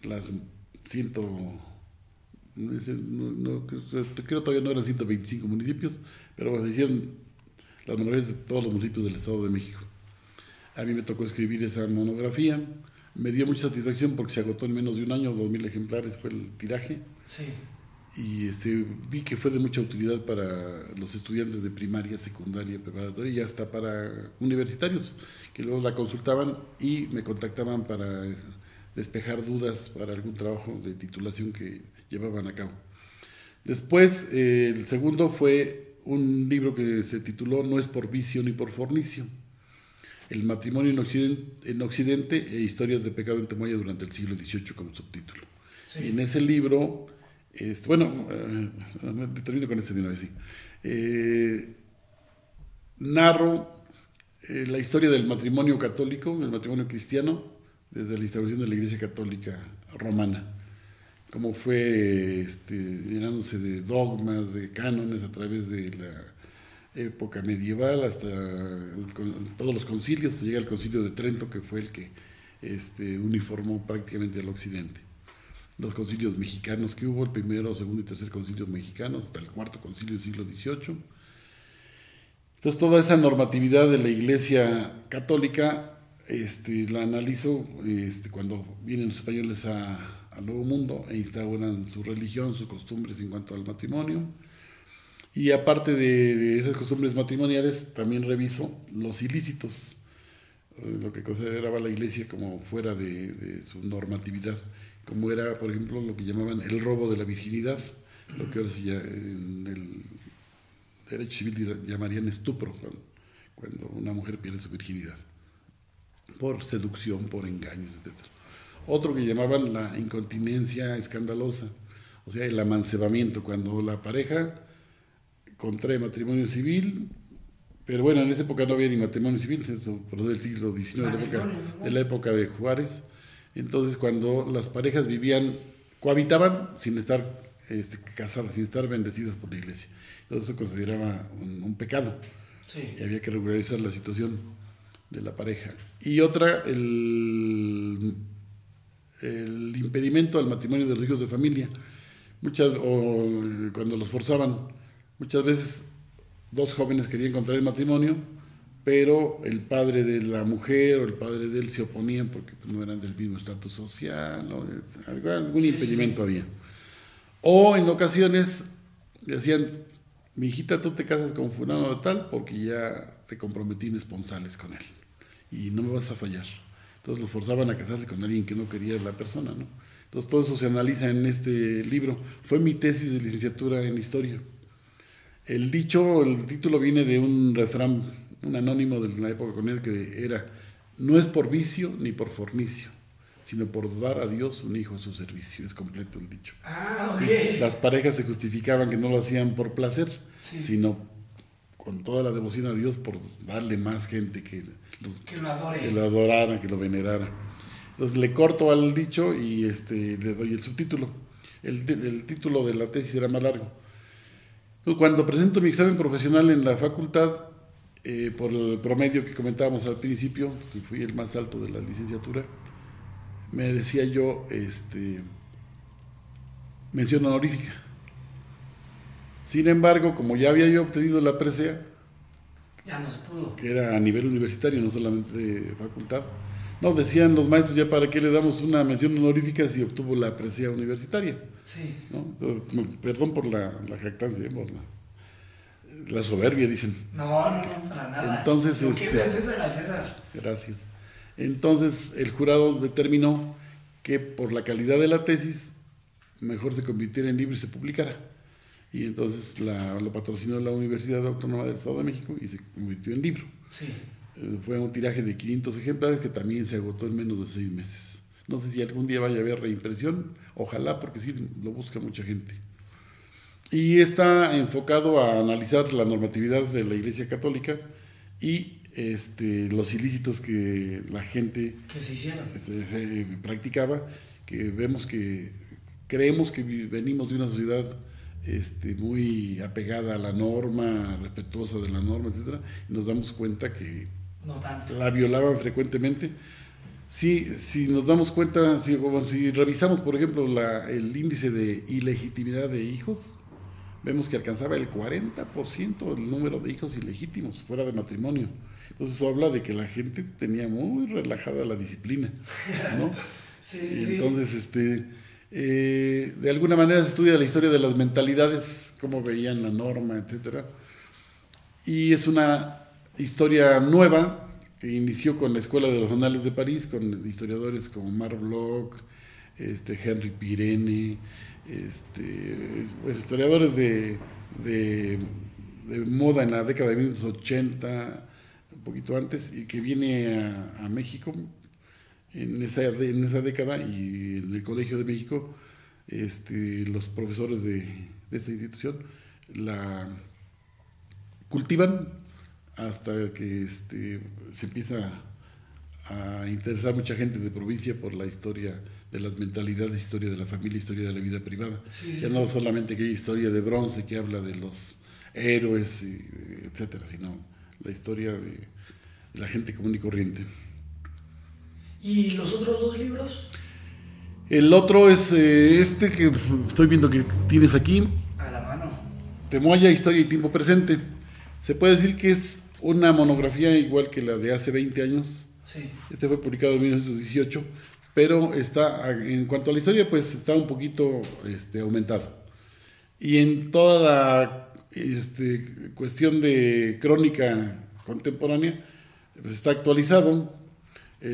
las creo todavía no eran 125 municipios, pero se hicieron las monografías de todos los municipios del Estado de México. A mí me tocó escribir esa monografía, me dio mucha satisfacción porque se agotó en menos de un año, 2.000 ejemplares fue el tiraje. Sí. Y vi que fue de mucha utilidad para los estudiantes de primaria, secundaria, preparatoria y hasta para universitarios, que luego la consultaban y me contactaban para despejar dudas para algún trabajo de titulación que llevaban a cabo. Después, el segundo fue un libro que se tituló No es por vicio ni por fornicio: El matrimonio en Occidente e historias de pecado en Temuaya durante el siglo XVIII, como subtítulo. Sí. Y en ese libro, termino con este de una vez, sí. Narro la historia del matrimonio católico, del matrimonio cristiano, desde la instauración de la Iglesia Católica Romana, cómo fue llenándose de dogmas, de cánones a través de la época medieval hasta todos los concilios. Llega el concilio de Trento, que fue el que uniformó prácticamente al occidente. Los concilios mexicanos que hubo, el primero, segundo y tercer concilio mexicanos, hasta el cuarto concilio del siglo XVIII. Entonces, toda esa normatividad de la Iglesia Católica la analizo cuando vienen los españoles al Nuevo Mundo e instauran su religión, sus costumbres en cuanto al matrimonio. Y aparte de esas costumbres matrimoniales, también reviso los ilícitos, lo que consideraba la Iglesia como fuera de su normatividad, como era, por ejemplo, lo que llamaban el robo de la virginidad, lo que ahora sí ya en el derecho civil llamarían estupro, cuando una mujer pierde su virginidad, por seducción, por engaños, etc. Otro que llamaban la incontinencia escandalosa, o sea, el amancebamiento, cuando la pareja contrae matrimonio civil, pero bueno, en esa época no había ni matrimonio civil, eso por del siglo XIX, de la época de Juárez. Entonces, cuando las parejas cohabitaban sin estar casadas, sin estar bendecidas por la Iglesia, entonces se consideraba un pecado. Sí. Y había que regularizar la situación de la pareja. Y otra, el impedimento al matrimonio de los hijos de familia. Cuando los forzaban, muchas veces dos jóvenes querían contraer matrimonio, pero el padre de la mujer o el padre de él se oponían porque no eran del mismo estatus social, o algún impedimento había. O en ocasiones decían: mi hijita, tú te casas con fulano de tal porque ya te comprometí en esponsales con él y no me vas a fallar. Entonces los forzaban a casarse con alguien que no quería la persona, ¿no? Entonces todo eso se analiza en este libro. Fue mi tesis de licenciatura en Historia. El título viene de un refrán, un anónimo de la época colonial, que era: no es por vicio ni por fornicio, sino por dar a Dios un hijo a su servicio. Es completo el dicho. Ah, ok. Sí, las parejas se justificaban que no lo hacían por placer, Sí. sino con toda la devoción a Dios por darle más gente que lo adore. Que lo adorara, que lo venerara. Entonces le corto al dicho y le doy el subtítulo. El título de la tesis era más largo. Entonces, cuando presento mi examen profesional en la facultad, por el promedio que comentábamos al principio, que fui el más alto de la licenciatura, me decía yo mención honorífica. Sin embargo, como ya había yo obtenido la presea, ya no se pudo, que era a nivel universitario, no solamente de facultad, no, decían los maestros, ya para qué le damos una mención honorífica si obtuvo la presea universitaria. Sí. ¿No? Entonces, perdón por la jactancia, por la soberbia, dicen. No, para nada. Entonces, lo que es del César al César. Gracias. Entonces, el jurado determinó que por la calidad de la tesis, mejor se convirtiera en libro y se publicara. Y entonces lo patrocinó la Universidad Autónoma del Estado de México y se convirtió en libro. Sí. Fue un tiraje de 500 ejemplares que también se agotó en menos de 6 meses. No sé si algún día vaya a haber reimpresión, ojalá, porque sí lo busca mucha gente. Y está enfocado a analizar la normatividad de la Iglesia Católica y los ilícitos que la gente que se hicieron. Se practicaba, que creemos que venimos de una sociedad muy apegada a la norma, respetuosa de la norma, etcétera, y nos damos cuenta que no tanto. La violaban frecuentemente. Si nos damos cuenta, si revisamos, por ejemplo, el índice de ilegitimidad de hijos, vemos que alcanzaba el 40% el número de hijos ilegítimos fuera de matrimonio. Entonces eso habla de que la gente tenía muy relajada la disciplina, ¿no? Sí. Entonces, de alguna manera se estudia la historia de las mentalidades, cómo veían la norma, etcétera. Y es una historia nueva que inició con la Escuela de los Anales de París, con historiadores como Marc Bloch, Henri Pirenne, historiadores de moda en la década de 1980, un poquito antes, y que viene a México en esa década, y en el Colegio de México los profesores de esta institución la cultivan hasta que se empieza a interesar mucha gente de provincia por la historia de las mentalidades, historia de la familia, historia de la vida privada. Ya no solamente aquella historia de bronce que habla de los héroes, etcétera, sino la historia de la gente común y corriente. ¿Y los otros dos libros? El otro es que estoy viendo que tienes aquí. A la mano. Temoaya, historia y tiempo presente. Se puede decir que es una monografía igual que la de hace 20 años. Sí. Fue publicado en 1918, pero en cuanto a la historia, pues está un poquito aumentado. Y en toda la cuestión de crónica contemporánea, pues está actualizado,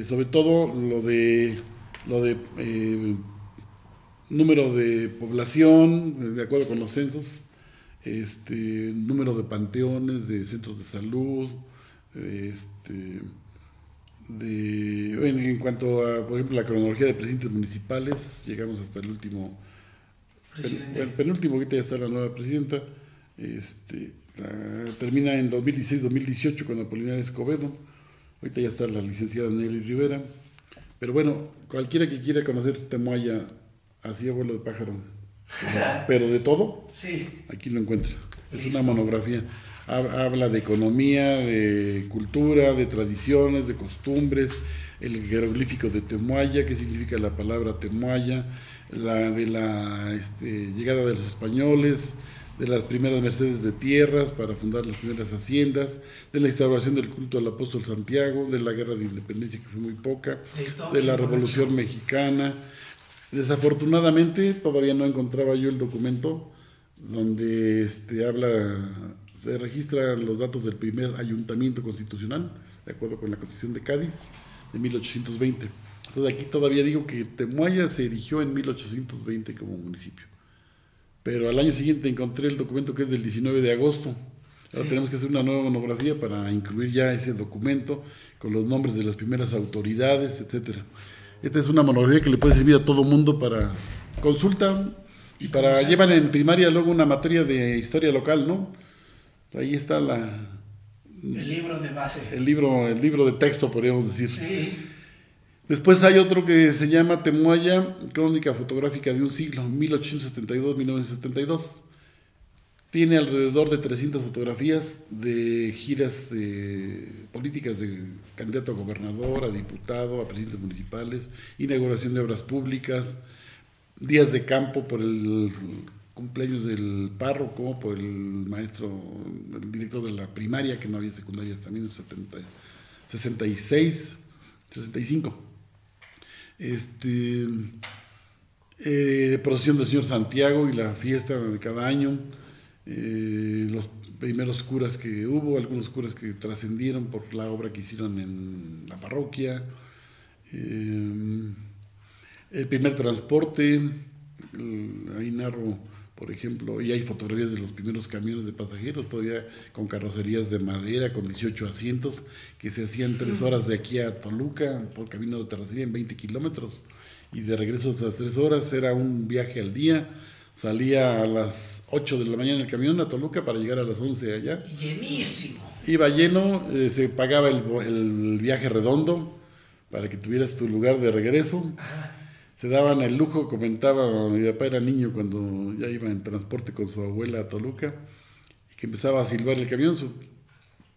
sobre todo lo de número de población, de acuerdo con los censos, número de panteones, de centros de salud, en cuanto a, por ejemplo, la cronología de presidentes municipales, llegamos hasta el último, el penúltimo, ahorita ya está la nueva presidenta, termina en 2016-2018 con Apolinar Escobedo, ahorita ya está la licenciada Nelly Rivera, pero bueno, cualquiera que quiera conocer Temoaya así a vuelo de pájaro, pero de todo, sí, aquí lo encuentra. Es una monografía. Habla de economía, de cultura, de tradiciones, de costumbres, el jeroglífico de Temoaya, qué significa la palabra Temoaya, de la llegada de los españoles, de las primeras mercedes de tierras para fundar las primeras haciendas, de la instauración del culto al apóstol Santiago, de la guerra de independencia que fue muy poca, de la Revolución Mexicana. Desafortunadamente todavía no encontraba yo el documento donde se registran los datos del primer ayuntamiento constitucional, de acuerdo con la Constitución de Cádiz, de 1820. Entonces aquí todavía digo que Temoaya se erigió en 1820 como municipio. Pero al año siguiente encontré el documento que es del 19 de agosto. Ahora tenemos que hacer una nueva monografía para incluir ya ese documento con los nombres de las primeras autoridades, etcétera. Esta es una monografía que le puede servir a todo mundo para consulta y para llevan en primaria luego una materia de historia local, ¿no? Ahí está el libro de base. El libro de texto, podríamos decir. Sí. Después hay otro que se llama Temoaya, Crónica Fotográfica de un Siglo, 1872-1972. Tiene alrededor de 300 fotografías de giras políticas de candidato a gobernador, a diputado, a presidentes municipales, inauguración de obras públicas, días de campo por el cumpleaños del párroco, por el maestro, el director de la primaria, que no había secundarias también en 66, 65. Procesión del Señor Santiago y la fiesta de cada año. Los primeros curas que hubo, algunos curas que trascendieron por la obra que hicieron en la parroquia, el primer transporte, ahí narro, por ejemplo, y hay fotografías de los primeros camiones de pasajeros, todavía con carrocerías de madera, con 18 asientos, que se hacían 3 horas de aquí a Toluca, por camino de terracería en 20 kilómetros, y de regreso a las 3 horas, era un viaje al día. Salía a las 8 de la mañana el camión a Toluca para llegar a las 11 allá. Llenísimo. Iba lleno, se pagaba el viaje redondo para que tuvieras tu lugar de regreso. Ajá. Se daban el lujo, comentaba, mi papá era niño cuando ya iba en transporte con su abuela a Toluca y que empezaba a silbar el camión. Su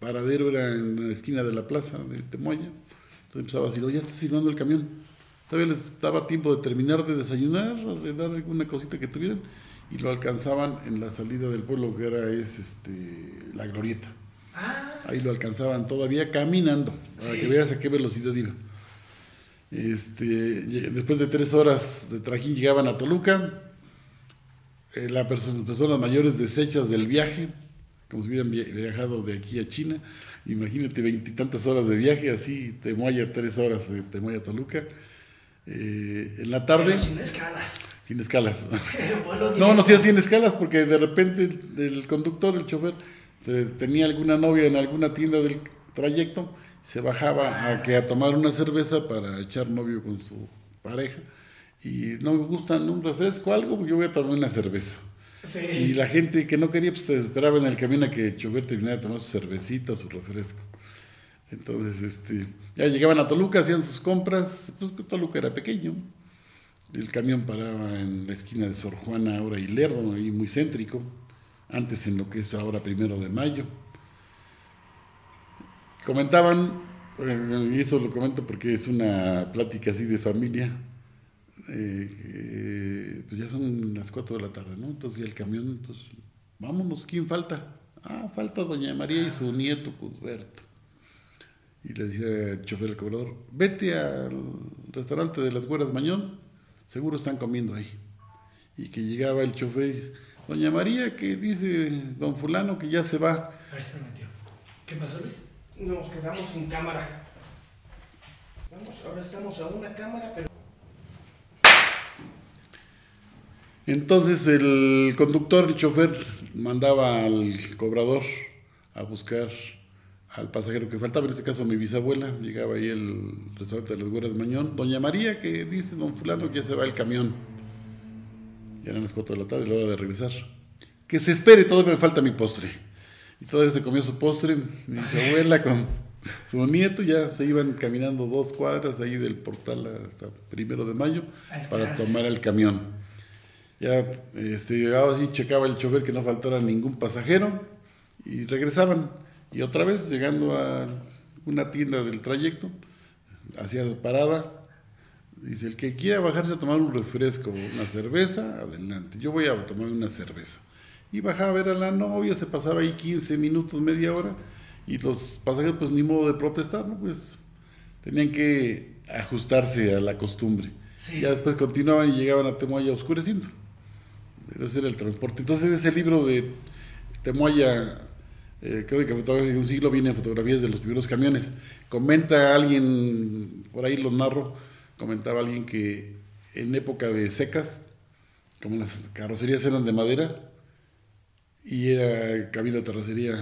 paradero era en la esquina de la plaza de Temoaya. Entonces empezaba a silbar, ya está silbando el camión. Todavía les daba tiempo de terminar de desayunar, arreglar alguna cosita que tuvieran y lo alcanzaban en la salida del pueblo que ahora es la Glorieta. Ahí lo alcanzaban todavía caminando, para que veas a qué velocidad iba. Después de 3 horas de trajín llegaban a Toluca, las personas mayores deshechas del viaje, como si hubieran viajado de aquí a China. Imagínate 20 y tantas horas de viaje, así Temoaya 3 horas de Temoaya a Toluca. En la tarde. Pero sin escalas. Sin escalas. Bueno, no hacía sin escalas porque de repente el conductor, el chofer, tenía alguna novia en alguna tienda del trayecto, se bajaba a tomar una cerveza para echar novio con su pareja. Y no me gusta un refresco, algo, porque yo voy a tomar una cerveza. Sí. Y la gente que no quería, pues se esperaba en el camino a que el chofer terminara de tomar su cervecita, su refresco. Entonces, ya llegaban a Toluca, hacían sus compras, pues Toluca era pequeño. El camión paraba en la esquina de Sor Juana, ahora y Lerdo, ahí muy céntrico, antes en lo que es ahora 1 de Mayo. Comentaban, y esto lo comento porque es una plática así de familia, pues ya son las 4 de la tarde, ¿no? Entonces ya el camión, pues vámonos, ¿quién falta? Falta doña María y su nieto Cusberto. Y le decía el chofer al cobrador, vete al restaurante de las Güeras Mañón, seguro están comiendo ahí. Y que llegaba el chofer y dice, doña María, que dice don fulano que ya se va. A ver, espérame, tío. ¿Qué pasó, Luis? Nos quedamos sin cámara. Ahora estamos a una cámara, pero... Entonces el conductor, el chofer, mandaba al cobrador a buscar al pasajero que faltaba, en este caso mi bisabuela. Llegaba ahí el restaurante de las Güeras Mañón, doña María, que dice don fulano que ya se va el camión. Ya eran las 4 de la tarde, la hora de regresar. Que se espere, todavía me falta mi postre. Y todavía se comió su postre, mi bisabuela con su nieto, ya se iban caminando 2 cuadras ahí del portal hasta 1 de Mayo para tomar el camión. Ya llegaba así, checaba el chofer que no faltara ningún pasajero y regresaban. Y otra vez, llegando a una tienda del trayecto, hacía parada, dice, el que quiera bajarse a tomar un refresco, una cerveza, adelante, yo voy a tomar una cerveza. Y bajaba a ver a la novia, se pasaba ahí 15 minutos, media hora, y los pasajeros, pues ni modo de protestar, ¿no? Pues tenían que ajustarse a la costumbre. Sí. Ya después continuaban y llegaban a Temoaya oscureciendo. Pero ese era el transporte. Entonces ese libro de Temoaya, Crónica Fotográfica de un Siglo, viene en fotografías de los primeros camiones. Comenta alguien, por ahí lo narro, comentaba alguien que en época de secas, como las carrocerías eran de madera, y era camino de terracería,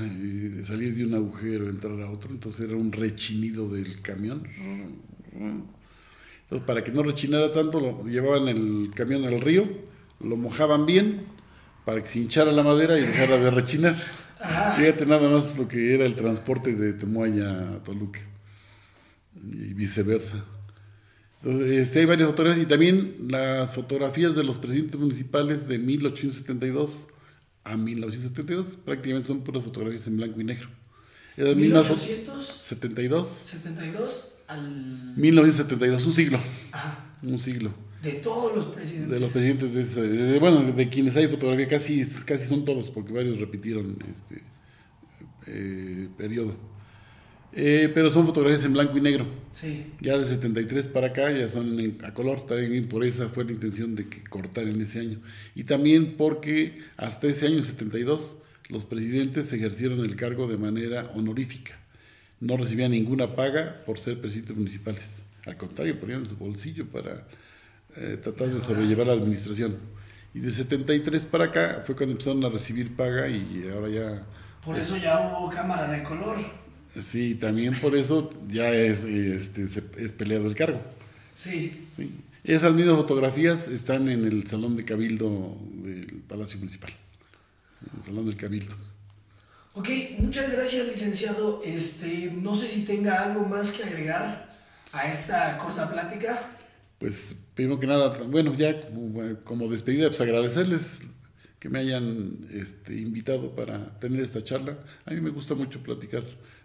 salir de un agujero, entrar a otro, entonces era un rechinido del camión. Entonces, para que no rechinara tanto, lo llevaban el camión al río, lo mojaban bien, para que se hinchara la madera y dejara de rechinar. Fíjate nada más lo que era el transporte de Temoaya a Toluca, y viceversa. Entonces, hay varias fotografías, y también las fotografías de los presidentes municipales de 1872 a 1972, prácticamente son puras fotografías en blanco y negro. 1872 al 1972, un siglo. Ajá. Un siglo. De todos los presidentes. De los presidentes, de quienes hay fotografía, casi son todos, porque varios repitieron periodo. Pero son fotografías en blanco y negro. Sí. Ya de 73 para acá ya son a color, también por esa fue la intención de que cortar en ese año. Y también porque hasta ese año 72 los presidentes ejercieron el cargo de manera honorífica. No recibían ninguna paga por ser presidentes municipales. Al contrario, ponían su bolsillo para tratar de sobrellevar la administración. Y de 73 para acá fue cuando empezaron a recibir paga, y ahora ya... Por eso ya hubo cámara de color. Sí, también por eso ya es peleado el cargo. Sí. Sí. Esas mismas fotografías están en el Salón de Cabildo del Palacio Municipal. En el Salón del Cabildo. Ok, muchas gracias, licenciado. No sé si tenga algo más que agregar a esta corta plática. Pues, primero que nada, bueno, ya como despedida, pues agradecerles que me hayan invitado para tener esta charla. A mí me gusta mucho platicar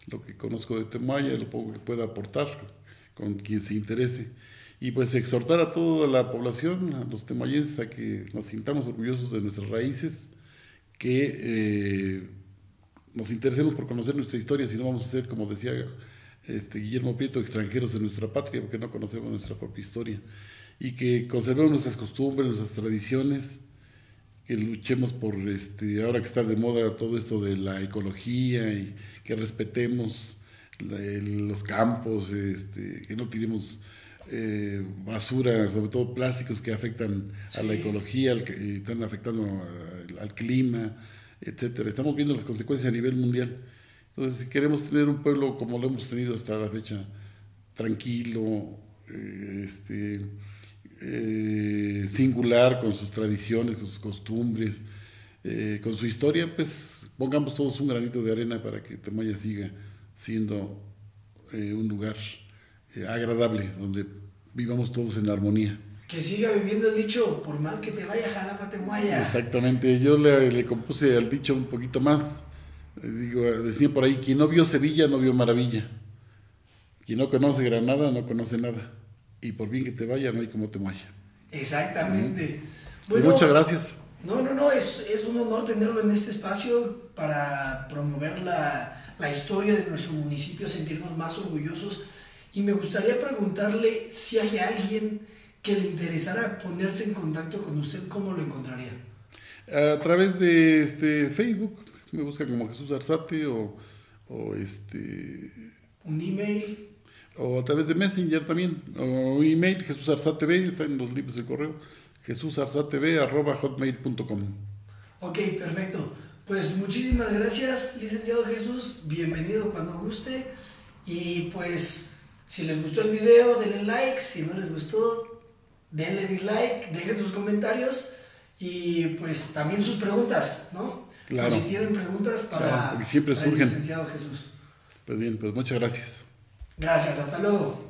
lo que conozco de Temoaya, lo poco que pueda aportar con quien se interese. Y pues exhortar a toda la población, a los temoayenses, a que nos sintamos orgullosos de nuestras raíces, que nos interesemos por conocer nuestra historia, si no vamos a ser, como decía Guillermo Prieto, extranjeros en nuestra patria, porque no conocemos nuestra propia historia. Y que conservemos nuestras costumbres, nuestras tradiciones, que luchemos por, ahora que está de moda todo esto de la ecología, y que respetemos los campos, que no tiremos basura, sobre todo plásticos que afectan a la ecología, están afectando al clima, etcétera. Estamos viendo las consecuencias a nivel mundial. Entonces, si queremos tener un pueblo como lo hemos tenido hasta la fecha, tranquilo, singular, con sus tradiciones, con sus costumbres, con su historia, pues pongamos todos un granito de arena para que Temoaya siga siendo un lugar agradable, donde vivamos todos en armonía. Que siga viviendo el dicho, por mal que te vaya, Jalapa Temoaya. Exactamente, yo le compuse al dicho un poquito más. Decía por ahí, quien no vio Sevilla no vio maravilla, quien no conoce Granada no conoce nada, y por bien que te vaya no hay como Temoaya. Exactamente. Bueno, muchas gracias. No, es un honor tenerlo en este espacio para promover la historia de nuestro municipio, sentirnos más orgullosos. Y me gustaría preguntarle si hay alguien que le interesara ponerse en contacto con usted, ¿cómo lo encontraría? A través de Facebook, me busca como Jesús Arzate, o un email, o a través de Messenger también, o email, jesusarzateb, está en los libros de correo, jesusarzateb@hotmail.com. Ok, perfecto. Pues muchísimas gracias, licenciado Jesús, bienvenido cuando guste, y pues si les gustó el video denle like, si no les gustó denle dislike, dejen sus comentarios y pues también sus preguntas, ¿no? Claro. Si tienen preguntas para siempre surgen. El licenciado Jesús. Pues bien, pues muchas gracias. Gracias, hasta luego.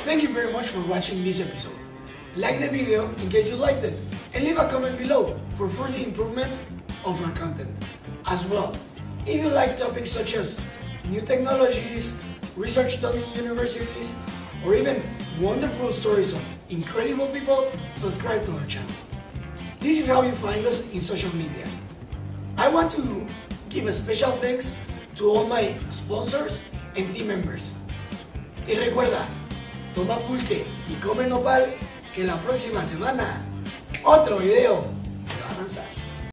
Thank you very much for watching this episode. Like the video in case you liked it, and leave a comment below for further improvement of our content. As well, if you like topics such as new technologies, research done in universities, or even wonderful stories of incredible people, subscribe to our channel. This is how you find us in social media. I want to give a special thanks to all my sponsors and team members. Y recuerda, toma pulque y come nopal, que la próxima semana otro video.